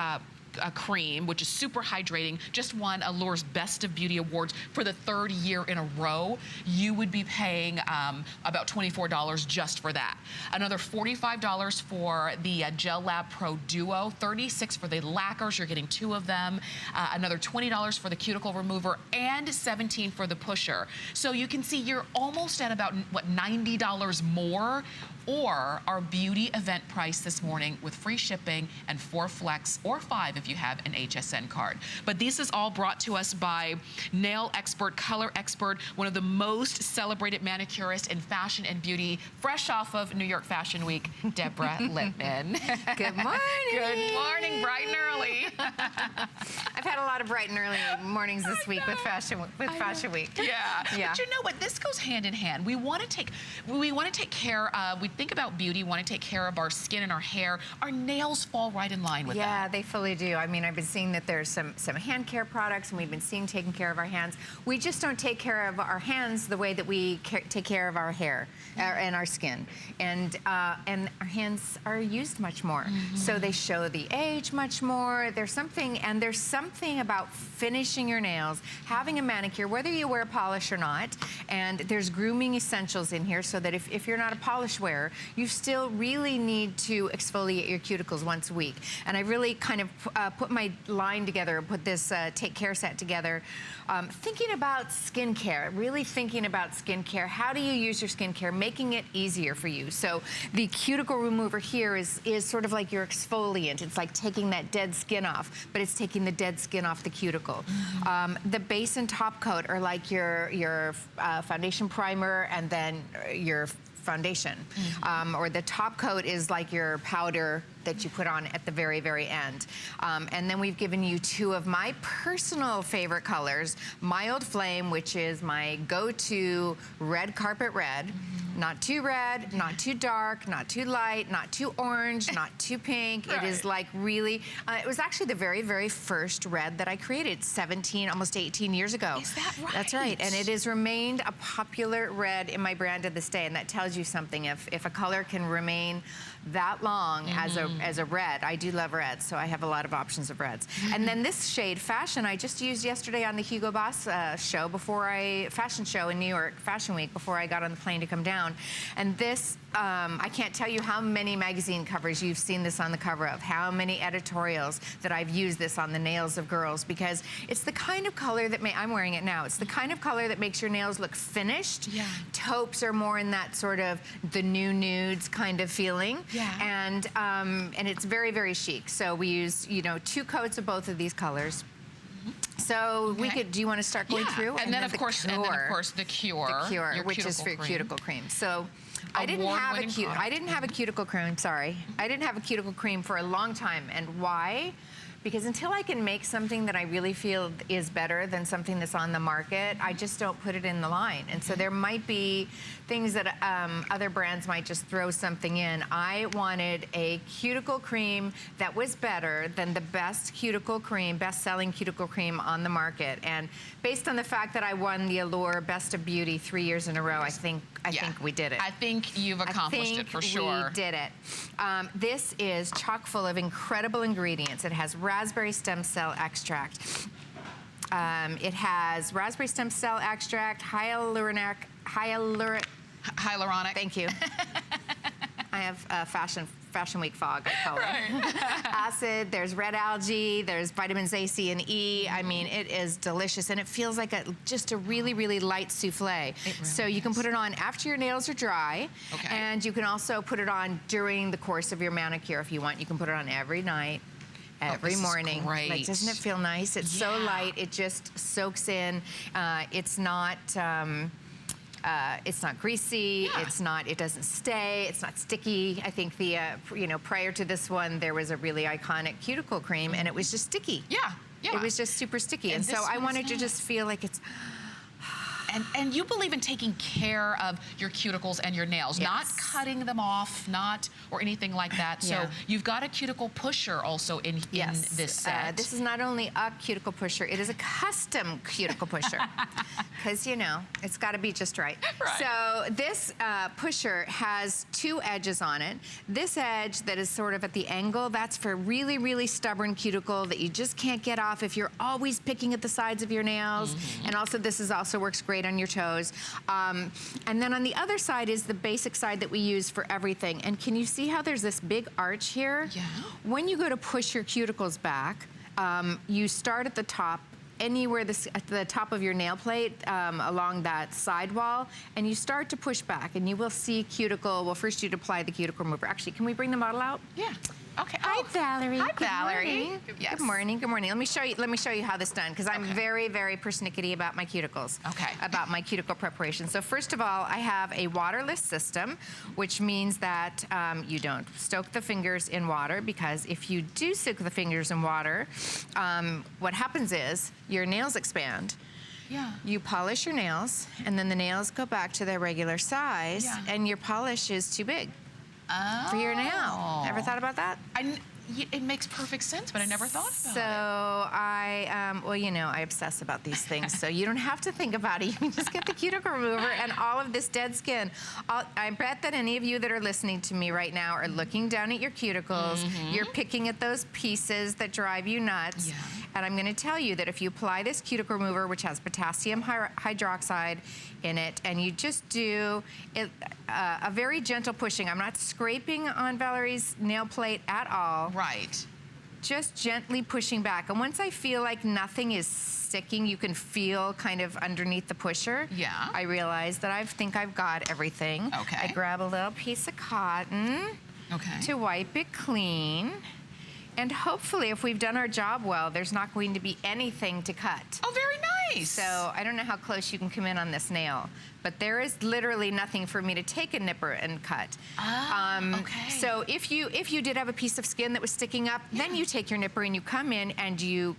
Speaker 1: cream, which is super hydrating, just won Allure's Best of Beauty Awards for the 3rd year in a row, you would be paying about $24 just for that. Another $45 for the Gel Lab Pro Duo, $36 for the lacquers, you're getting 2 of them, another $20 for the cuticle remover, and $17 for the pusher. So you can see you're almost at about, what, $90 more, or our beauty event price this morning with free shipping and 4 flex, or 5 if you have an HSN card. But this is all brought to us by nail expert, color expert, one of the most celebrated manicurists in fashion and beauty, fresh off of New York Fashion Week, Deborah Lippman.
Speaker 9: Good morning.
Speaker 1: Good morning, bright and early.
Speaker 9: I've had a lot of bright and early mornings this week with Fashion Week.
Speaker 1: Yeah.
Speaker 9: Yeah.
Speaker 1: But you know what? This goes hand in hand. We want to take care. We think about beauty. Want to take care of our skin and our hair. Our nails fall right in line with that.
Speaker 9: Yeah, they fully do. I mean, I've been seeing that there's some hand care products, and we've been seeing taking care of our hands. We just don't take care of our hands the way that we take care of our hair and our skin. And our hands are used much more. So they show the age much more. There's something about finishing your nails, having a manicure, whether you wear polish or not. And there's grooming essentials in here, so that if you're not a polish wearer, you still really need to exfoliate your cuticles once a week. And I really kind of put my line together, put this Take Care set together, thinking about skincare, really thinking about skincare. How do you use your skincare? Making it easier for you. So the cuticle remover here is sort of like your exfoliant. It's like taking that dead skin off, but it's taking the dead skin off the cuticle. The base and top coat are like your foundation primer, and then your foundation. Or the top coat is like your powder that you put on at the very, very end. And then we've given you 2 of my personal favorite colors, Mild Flame, which is my go-to red carpet red. Not too red, not too dark, not too light, not too orange, not too pink. Right. It is like really, it was actually the very, very first red that I created 17, almost 18 years ago.
Speaker 1: Is that right?
Speaker 9: That's right. And it has remained a popular red in my brand to this day. And that tells you something. If a color can remain that long as a red, I do love reds, so I have a lot of options of reds. And then this shade, Fashion, I just used yesterday on the Hugo Boss show fashion show in New York, Fashion Week, before I got on the plane to come down. And this, I can't tell you how many magazine covers you've seen this on the cover of, how many editorials that I've used this on the nails of girls, because it's the kind of color that I'm wearing it now. It's the kind of color that makes your nails look finished. Yeah. Taupes are more in that sort of the new nudes kind of feeling. Yeah. And it's very, very chic. So we use, 2 coats of both of these colors. So we could. Do you want to start going through?
Speaker 1: And then of course the Cure.
Speaker 9: The Cure, which is for cuticle cream. So I didn't have a cuticle cream. Sorry, I didn't have a cuticle cream for a long time. And why? Because until I can make something that I really feel is better than something that's on the market, I just don't put it in the line. And so there might be things that other brands might just throw something in. I wanted a cuticle cream that was better than the best selling cuticle cream on the market. And based on the fact that I won the Allure Best of Beauty 3 years in a row, I think we did it.
Speaker 1: I think you've accomplished it for sure.
Speaker 9: We did it. This is chock full of incredible ingredients. It has raspberry stem cell extract. It has raspberry stem cell extract, hyaluronic. Thank you. I have Fashion Week fog, I call it. Acid, there's red algae, there's vitamins A, C, and E. I mean, it is delicious, and it feels like just a really, really light souffle. So you can put it on after your nails are dry, and you can also put it on during the course of your manicure if you want. You can put it on every night. every
Speaker 1: this is
Speaker 9: morning.
Speaker 1: great.
Speaker 9: Like, doesn't it feel nice? It's so light, it just soaks in. It's not greasy.
Speaker 1: Yeah.
Speaker 9: It doesn't stay. It's not sticky. I think the, prior to this one, there was a really iconic cuticle cream, and it was just sticky.
Speaker 1: Yeah, yeah.
Speaker 9: It was just super sticky, and so
Speaker 1: this
Speaker 9: I
Speaker 1: one is
Speaker 9: wanted to just
Speaker 1: not.
Speaker 9: feel like it's.
Speaker 1: And you believe in taking care of your cuticles and your nails, not
Speaker 9: Yes.
Speaker 1: cutting them off, or anything like that. So
Speaker 9: Yeah.
Speaker 1: you've got a cuticle pusher also in this set.
Speaker 9: This is not only a cuticle pusher, it is a custom cuticle pusher. Because, it's got to be just right.
Speaker 1: Right.
Speaker 9: So this pusher has 2 edges on it. This edge that is sort of at the angle, that's for really, really stubborn cuticle that you just can't get off if you're always picking at the sides of your nails. And also, this also works great on your toes. And then on the other side is the basic side that we use for everything. And can you see how there's this big arch here?
Speaker 1: Yeah.
Speaker 9: When you go to push your cuticles back, you start at the top, anywhere at the top of your nail plate, along that side wall, and you start to push back, and you will see cuticle. Well, first you'd apply the cuticle remover. Actually, can we bring the model out?
Speaker 1: Yeah. Okay.
Speaker 9: Hi, Valerie.
Speaker 1: Hi,
Speaker 9: Good
Speaker 1: Valerie.
Speaker 9: morning.
Speaker 1: Yes.
Speaker 9: Good morning. Good morning. Let me show you how this is done, because I'm very, very persnickety about my cuticles.
Speaker 1: Okay.
Speaker 9: About my cuticle preparation. So first of all, I have a waterless system, which means that you don't soak the fingers in water, because if you do soak the fingers in water, what happens is your nails expand.
Speaker 1: Yeah.
Speaker 9: You polish your nails, and then the nails go back to their regular size,
Speaker 1: Yeah.
Speaker 9: and your polish is too big for your nail. Ever thought about that?
Speaker 1: It makes perfect sense, but I never thought about
Speaker 9: So
Speaker 1: it.
Speaker 9: I obsess about these things. So you don't have to think about it. You can just get the cuticle remover and all of this dead skin. I bet that any of you that are listening to me right now are looking down at your cuticles. You're picking at those pieces that drive you nuts.
Speaker 1: Yeah.
Speaker 9: And I'm going to tell you that if you apply this cuticle remover, which has potassium hydroxide in it, and you just do a very gentle pushing. I'm not scraping on Valerie's nail plate at all.
Speaker 1: Right.
Speaker 9: Just gently pushing back. And once I feel like nothing is sticking, you can feel kind of underneath the pusher.
Speaker 1: Yeah.
Speaker 9: I realize that I think I've got everything.
Speaker 1: Okay.
Speaker 9: I grab a little piece of cotton to wipe it clean. And hopefully, if we've done our job well, there's not going to be anything to cut.
Speaker 1: Oh, very nice.
Speaker 9: So I don't know how close you can come in on this nail, but there is literally nothing for me to take a nipper and cut.
Speaker 1: Okay.
Speaker 9: So if you did have a piece of skin that was sticking up, then you take your nipper and you come in and you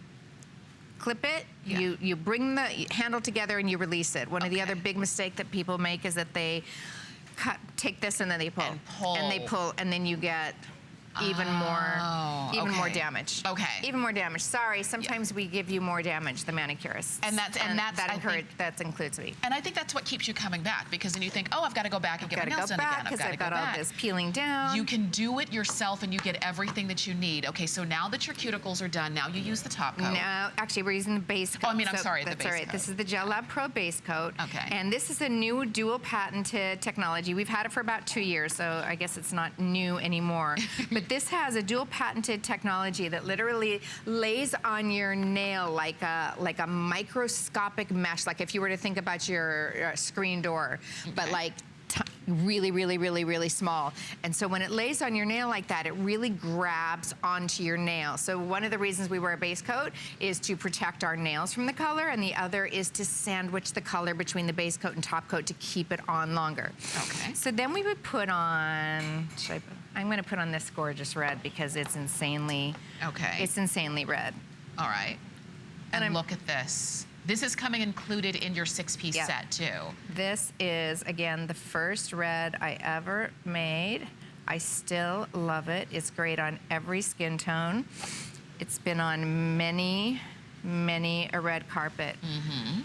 Speaker 9: clip it, you bring the handle together and you release it. One of the other big mistakes that people make is that they take this and then they pull. And they pull, and then you get even more damage.
Speaker 1: Okay.
Speaker 9: Even more damage. Sorry, sometimes we give you more damage, the manicurists. That includes me.
Speaker 1: And I think that's what keeps you coming back, because then you think, oh, I've got to go back and get my nails done again.
Speaker 9: Because I've got all this peeling down.
Speaker 1: You can do it yourself, and you get everything that you need. Okay, so now that your cuticles are done, now you use the top coat.
Speaker 9: No, actually, we're using the base coat.
Speaker 1: Oh, I mean, I'm sorry, the
Speaker 9: that's
Speaker 1: base
Speaker 9: all right.
Speaker 1: coat.
Speaker 9: This is the Gel Lab Pro base coat.
Speaker 1: Okay.
Speaker 9: And this is a new dual patented technology. We've had it for about 2 years, so I guess it's not new anymore. But this has a dual patented technology that literally lays on your nail like a microscopic mesh, like if you were to think about your screen door, but like really, really, really, really small. And so when it lays on your nail like that, it really grabs onto your nail. So one of the reasons we wear a base coat is to protect our nails from the color, and the other is to sandwich the color between the base coat and top coat to keep it on longer.
Speaker 1: Okay.
Speaker 9: So then we would put on, I'm gonna put on this gorgeous red because it's insanely, it's insanely red.
Speaker 1: All right. And look at this. This is coming included in your 6-piece set, too.
Speaker 9: This is, again, the first red I ever made. I still love it. It's great on every skin tone. It's been on many a red carpet.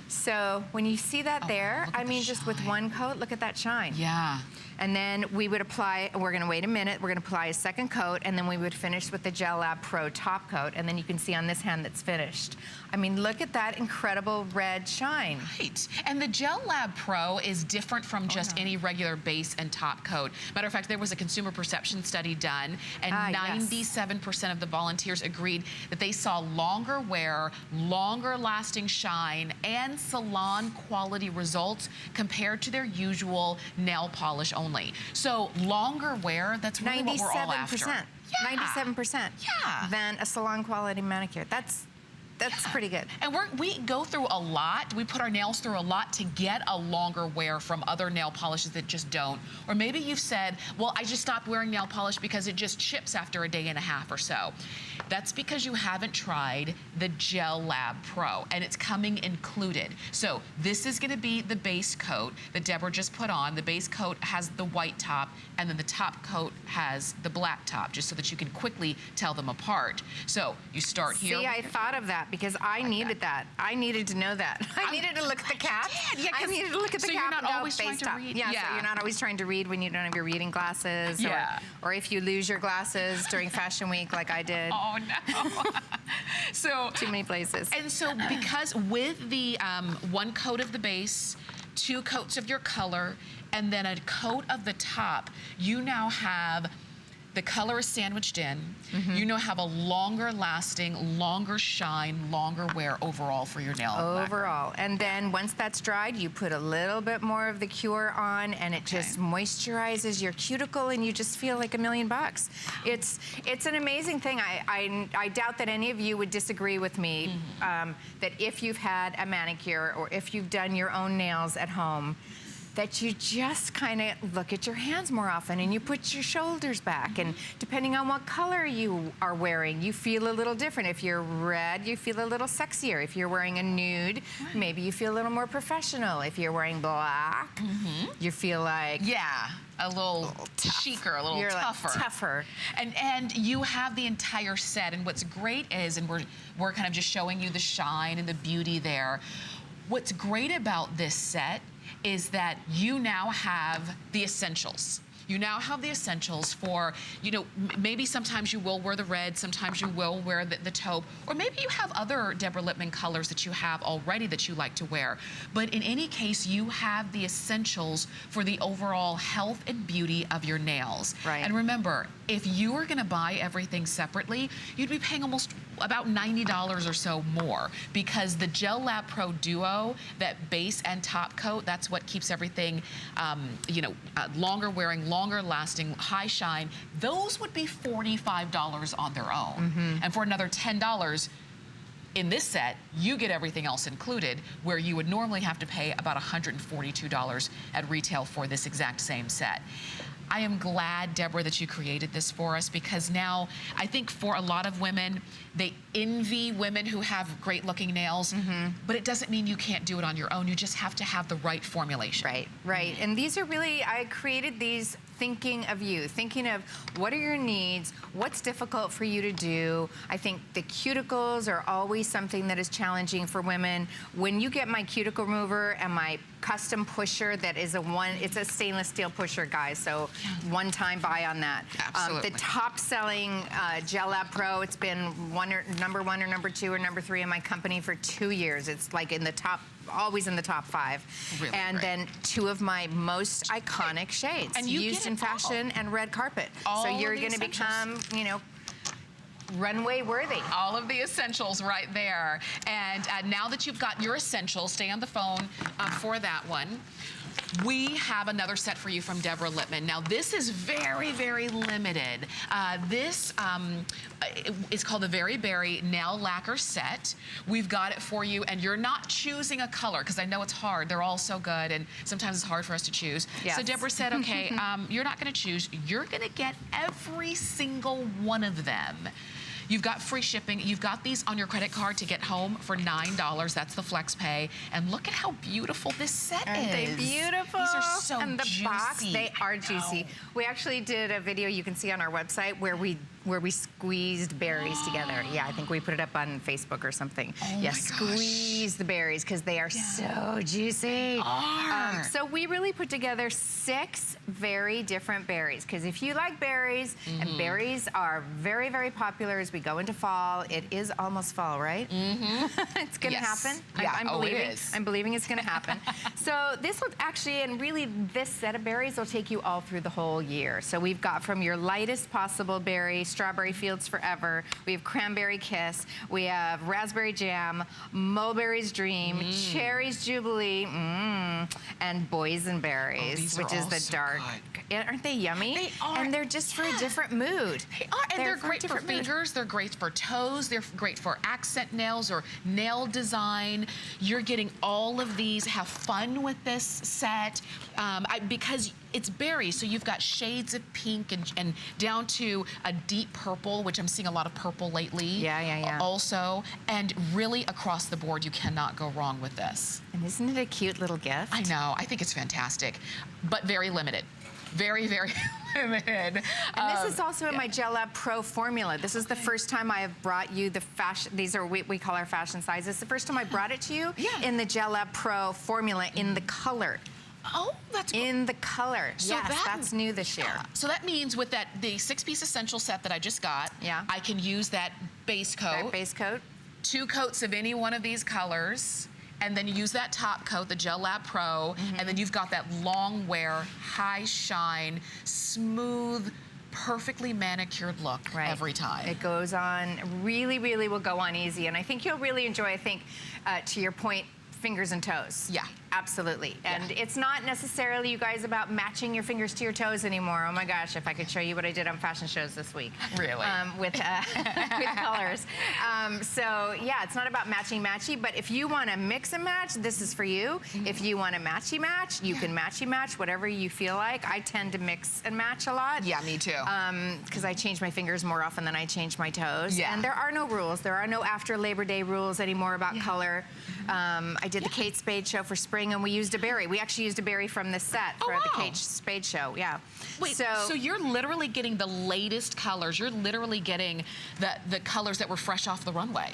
Speaker 9: So when you see that there, I mean, just with one coat, look at that shine.
Speaker 1: Yeah.
Speaker 9: And then we would apply, we're gonna wait a minute, we're gonna apply a second coat, and then we would finish with the Gel Lab Pro top coat, and then you can see on this hand that's finished. I mean, look at that incredible red shine.
Speaker 1: Right. And the Gel Lab Pro is different from just any regular base and top coat. Matter of fact, there was a consumer perception study done, and 97% of the volunteers agreed that they saw longer wear, longer lasting shine, and salon quality results compared to their usual nail polish only. So longer wear, that's really what we're all after. Yeah.
Speaker 9: 97%.
Speaker 1: Yeah.
Speaker 9: Than a salon quality manicure. That's pretty good.
Speaker 1: And we go through a lot. We put our nails through a lot to get a longer wear from other nail polishes that just don't. Or maybe you've said, well, I just stopped wearing nail polish because it just chips after a day and a half or so. That's because you haven't tried the Gel Lab Pro, and it's coming included. So this is gonna be the base coat that Deborah just put on. The base coat has the white top, and then the top coat has the black top, just so that you can quickly tell them apart. So you start here.
Speaker 9: See, I thought of that because I needed that. I needed to know that. I needed to look at the cap.
Speaker 1: Yeah,
Speaker 9: I needed to look at the
Speaker 1: so
Speaker 9: cap
Speaker 1: you're not
Speaker 9: and go
Speaker 1: always trying
Speaker 9: face
Speaker 1: to
Speaker 9: top.
Speaker 1: read.
Speaker 9: Yeah, so you're not always trying to read when you don't have your reading glasses.
Speaker 1: Yeah.
Speaker 9: Or if you lose your glasses during Fashion Week like I did.
Speaker 1: Oh no. So
Speaker 9: too many places.
Speaker 1: And so because with the one coat of the base, 2 coats of your color, and then a coat of the top, you now have the color is sandwiched in. You now have a longer lasting, longer shine, longer wear overall for your nail lacquer.
Speaker 9: Overall. And then once that's dried, you put a little bit more of the cure on, and it just moisturizes your cuticle, and you just feel like $1 million. It's an amazing thing. I doubt that any of you would disagree with me that if you've had a manicure or if you've done your own nails at home, that you just kind of look at your hands more often and you put your shoulders back, and depending on what color you are wearing, you feel a little different. If you're red, you feel a little sexier. If you're wearing a nude, maybe you feel a little more professional. If you're wearing black, you feel like
Speaker 1: a little chicer, a little tougher.
Speaker 9: Like tougher.
Speaker 1: And you have the entire set, and what's great is, and we're kind of just showing you the shine and the beauty there. What's great about this set is that you now have the essentials. You now have the essentials for, maybe sometimes you will wear the red, sometimes you will wear the taupe, or maybe you have other Deborah Lippmann colors that you have already that you like to wear. But in any case, you have the essentials for the overall health and beauty of your nails.
Speaker 9: Right.
Speaker 1: And remember, if you were gonna buy everything separately, you'd be paying almost about $90 or so more, because the Gel Lab Pro Duo, that base and top coat, that's what keeps everything, longer wearing, longer lasting, high shine. Those would be $45 on their own. And for another $10, in this set, you get everything else included, where you would normally have to pay about $142 at retail for this exact same set. I am glad, Deborah, that you created this for us, because now I think for a lot of women, they envy women who have great looking nails, but it doesn't mean you can't do it on your own. You just have to have the right formulation.
Speaker 9: Right. And these are really, I created these thinking of you, thinking of what are your needs, what's difficult for you to do. I think the cuticles are always something that is challenging for women. When you get my cuticle remover and my custom pusher, that is it's a stainless steel pusher, guys, so one-time buy on that.
Speaker 1: Absolutely.
Speaker 9: The top-selling Gel Lab Pro, it's been number 1 or number 2 or number 3 in my company for 2 years. It's like in the top, always in the top 5.
Speaker 1: Really
Speaker 9: and
Speaker 1: great.
Speaker 9: Then 2 of my most iconic shades,
Speaker 1: and you
Speaker 9: used
Speaker 1: get
Speaker 9: in
Speaker 1: it all.
Speaker 9: fashion and red carpet.
Speaker 1: All
Speaker 9: so
Speaker 1: of
Speaker 9: you're
Speaker 1: the
Speaker 9: going to
Speaker 1: essentials.
Speaker 9: become, runway worthy.
Speaker 1: All of the essentials right there. And now that you've got your essentials, stay on the phone for that one. We have another set for you from Deborah Lippmann. Now, this is very, very limited. This is called the Very Berry Nail Lacquer Set. We've got it for you, and you're not choosing a color, because I know it's hard. They're all so good, and sometimes it's hard for us to choose.
Speaker 9: Yes.
Speaker 1: So Deborah said, okay, you're not gonna choose. You're gonna get every single one of them. You've got free shipping. You've got these on your credit card to get home for $9. That's the flex pay. And look at how beautiful this set is.
Speaker 9: Aren't they beautiful?
Speaker 1: These are so
Speaker 9: and the
Speaker 1: juicy.
Speaker 9: box, they are juicy. We actually did a video you can see on our website where we squeezed berries together. Yeah, I think we put it up on Facebook or something.
Speaker 1: Oh my gosh.
Speaker 9: Squeeze the berries because they are so juicy. So we really put together 6 very different berries, because if you like berries, and berries are very, very popular as we go into fall. It is almost fall, right? It's gonna happen.
Speaker 1: Yeah.
Speaker 9: I'm believing it's gonna happen. So this will actually, and really this set of berries will take you all through the whole year. So we've got from your lightest possible berry Strawberry Fields Forever. We have Cranberry Kiss. We have Raspberry Jam, Mulberry's Dream, Cherry's Jubilee, and Boysenberries,
Speaker 1: these
Speaker 9: which
Speaker 1: are
Speaker 9: is
Speaker 1: all
Speaker 9: the
Speaker 1: so
Speaker 9: dark. Aren't they yummy?
Speaker 1: They are.
Speaker 9: And they're just for a different mood.
Speaker 1: They are, and they're
Speaker 9: for a
Speaker 1: great for
Speaker 9: different mood.
Speaker 1: fingers, they're great for toes, they're great for accent nails or nail design. You're getting all of these. Have fun with this set because it's berries, so you've got shades of pink and down to a deep purple, which I'm seeing a lot of purple lately.
Speaker 9: Yeah.
Speaker 1: Also, and really across the board, you cannot go wrong with this.
Speaker 9: And isn't it a cute little gift?
Speaker 1: I know, I think it's fantastic, but very limited. Very, very limited.
Speaker 9: And this is also in my Gel Lab Pro formula. This is the first time I have brought you the fashion, these are we call our fashion sizes. It's the first time I brought it to you in the Gel Lab Pro formula in the color.
Speaker 1: Oh, that's
Speaker 9: in the color.
Speaker 1: So
Speaker 9: yes, that's new this year.
Speaker 1: So that means with the 6-piece essential set that I just got, I can use that base coat.
Speaker 9: That base coat.
Speaker 1: 2 coats of any one of these colors. And then you use that top coat, the Gel Lab Pro, and then you've got that long wear, high shine, smooth, perfectly manicured look every time.
Speaker 9: It goes on, really, really will go on easy. And I think you'll really enjoy, I think, to your point, fingers and toes.
Speaker 1: Yeah.
Speaker 9: Absolutely. And it's not necessarily, you guys, about matching your fingers to your toes anymore. Oh my gosh, if I could show you what I did on fashion shows this week.
Speaker 1: Really?
Speaker 9: With colors. So yeah, it's not about matchy-matchy, but if you want to mix and match, this is for you. If you want to matchy-match, you can matchy-match, whatever you feel like. I tend to mix and match a lot.
Speaker 1: Yeah, me too.
Speaker 9: Because I change my fingers more often than I change my toes.
Speaker 1: Yeah.
Speaker 9: And there are no rules. There are no after Labor Day rules anymore about color. I did the Kate Spade show for spring, and we used a berry. We actually used a berry from the set for the Kate Spade show. Yeah.
Speaker 1: Wait, so you're literally getting the latest colors. You're literally getting the colors that were fresh off the runway.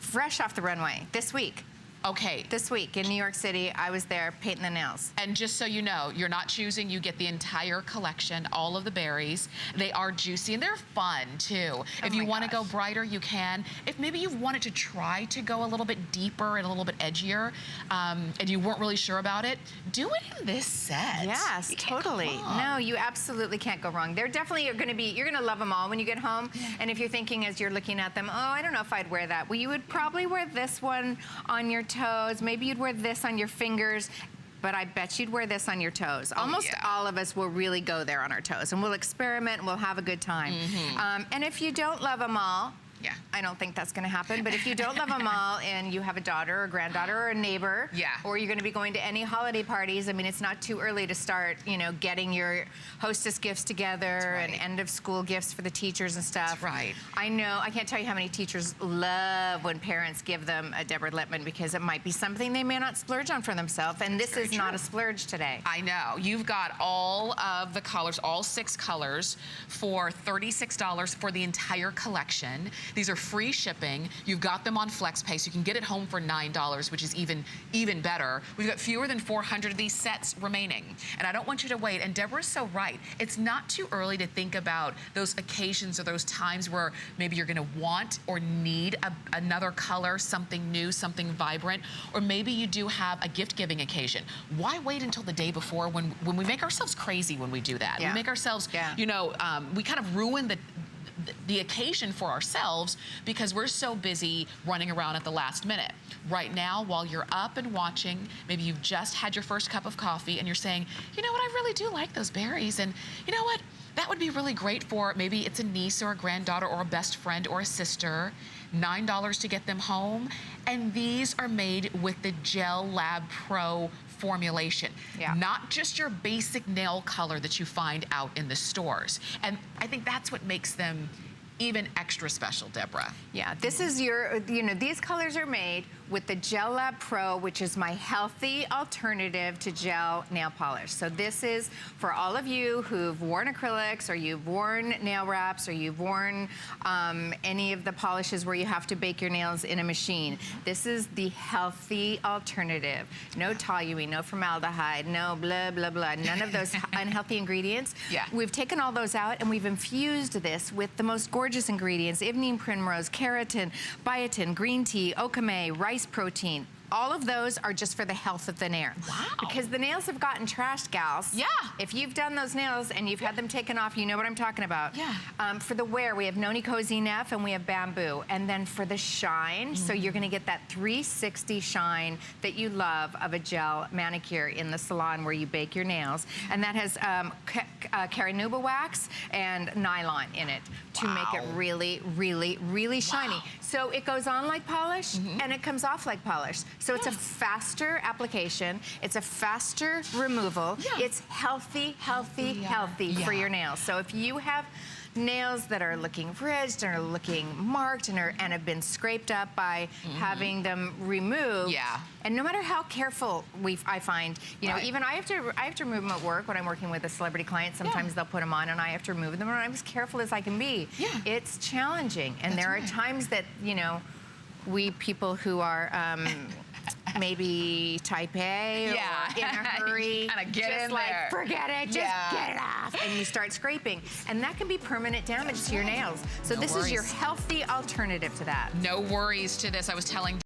Speaker 9: Fresh off the runway this week.
Speaker 1: Okay.
Speaker 9: This week in New York City, I was there painting the nails.
Speaker 1: And just so you know, you're not choosing, you get the entire collection, all of the berries. They are juicy and they're fun too. If you want to go brighter, you can. If maybe you wanted to try to go a little bit deeper and a little bit edgier, and you weren't really sure about it, do it in this set.
Speaker 9: Yes, totally. No, you absolutely can't go wrong. They're definitely going to be, you're going to love them all when you get home. And if you're thinking as you're looking at them, oh, I don't know if I'd wear that. Well, you would probably wear this one on your toes. Maybe you'd wear this on your fingers, but I bet you'd wear this on your toes. Almost all of us will really go there on our toes, and we'll experiment and we'll have a good time. And if you don't love them all, I don't think that's going to happen. But if you don't love them all and you have a daughter or granddaughter or a neighbor, or you're going to be going to any holiday parties, I mean, it's not too early to start, you know, getting your hostess gifts together and end of school gifts for the teachers and stuff. I know, I can't tell you how many teachers love when parents give them a Deborah Lippmann because it might be something they may not splurge on for themselves. And this is not a splurge today.
Speaker 1: I know. You've got all of the colors, all 6 colors for $36 for the entire collection. These are free shipping. You've got them on FlexPay, so you can get it home for $9, which is even better. We've got fewer than 400 of these sets remaining, and I don't want you to wait. And Deborah's so right. It's not too early to think about those occasions or those times where maybe you're going to want or need another color, something new, something vibrant, or maybe you do have a gift-giving occasion. Why wait until the day before when we make ourselves crazy when we do that? We make ourselves, you know, we kind of ruin the occasion for ourselves because we're so busy running around at the last minute. Right now, while you're up and watching, maybe you've just had your first cup of coffee and you're saying, you know what, I really do like those berries, and you know what, that would be really great for maybe it's a niece or a granddaughter or a best friend or a sister. $9 to get them home. And these are made with the Gel Lab Pro formulation. Not just your basic nail color that you find out in the stores. And I think that's what makes them even extra special, Deborah.
Speaker 9: Yeah, this is your, you know, these colors are made with the Gel Lab Pro, which is my healthy alternative to gel nail polish. So this is for all of you who've worn acrylics or you've worn nail wraps or you've worn any of the polishes where you have to bake your nails in a machine. This is the healthy alternative. No toluene, no formaldehyde, no blah, blah, blah, none of those unhealthy ingredients. We've taken all those out and we've infused this with the most gorgeous ingredients: Ivnine primrose, keratin, biotin, green tea, okame, rice protein, all of those are just for the health of the nail.
Speaker 1: Wow.
Speaker 9: Because the nails have gotten trashed, gals.
Speaker 1: Yeah.
Speaker 9: If you've done those nails and you've had them taken off, you know what I'm talking about.
Speaker 1: Yeah.
Speaker 9: For the wear, we have Noni Cozy Neff and we have Bamboo. And then for the shine, so you're gonna get that 360 shine that you love of a gel manicure in the salon where you bake your nails. And that has Caranuba wax and nylon in it to make it really, really, really shiny. So it goes on like polish and it comes off like polish. So it's a faster application. It's a faster removal. It's healthy, healthy, healthy for your nails. So if you have nails that are looking ridged and are looking marked and have been scraped up by having them removed. And no matter how careful I find, you know, even I have to remove them at work when I'm working with a celebrity client. Sometimes they'll put them on and I have to remove them, and I'm as careful as I can be. It's challenging, and there are times that, you know, we people who are maybe type A or in a hurry,
Speaker 1: Kinda get
Speaker 9: just
Speaker 1: in
Speaker 9: like
Speaker 1: there.
Speaker 9: forget it, just get it off, and you start scraping, and that can be permanent damage to your nails. So
Speaker 1: No
Speaker 9: this is your
Speaker 1: worries.
Speaker 9: healthy alternative to that.
Speaker 1: No worries to this. I was telling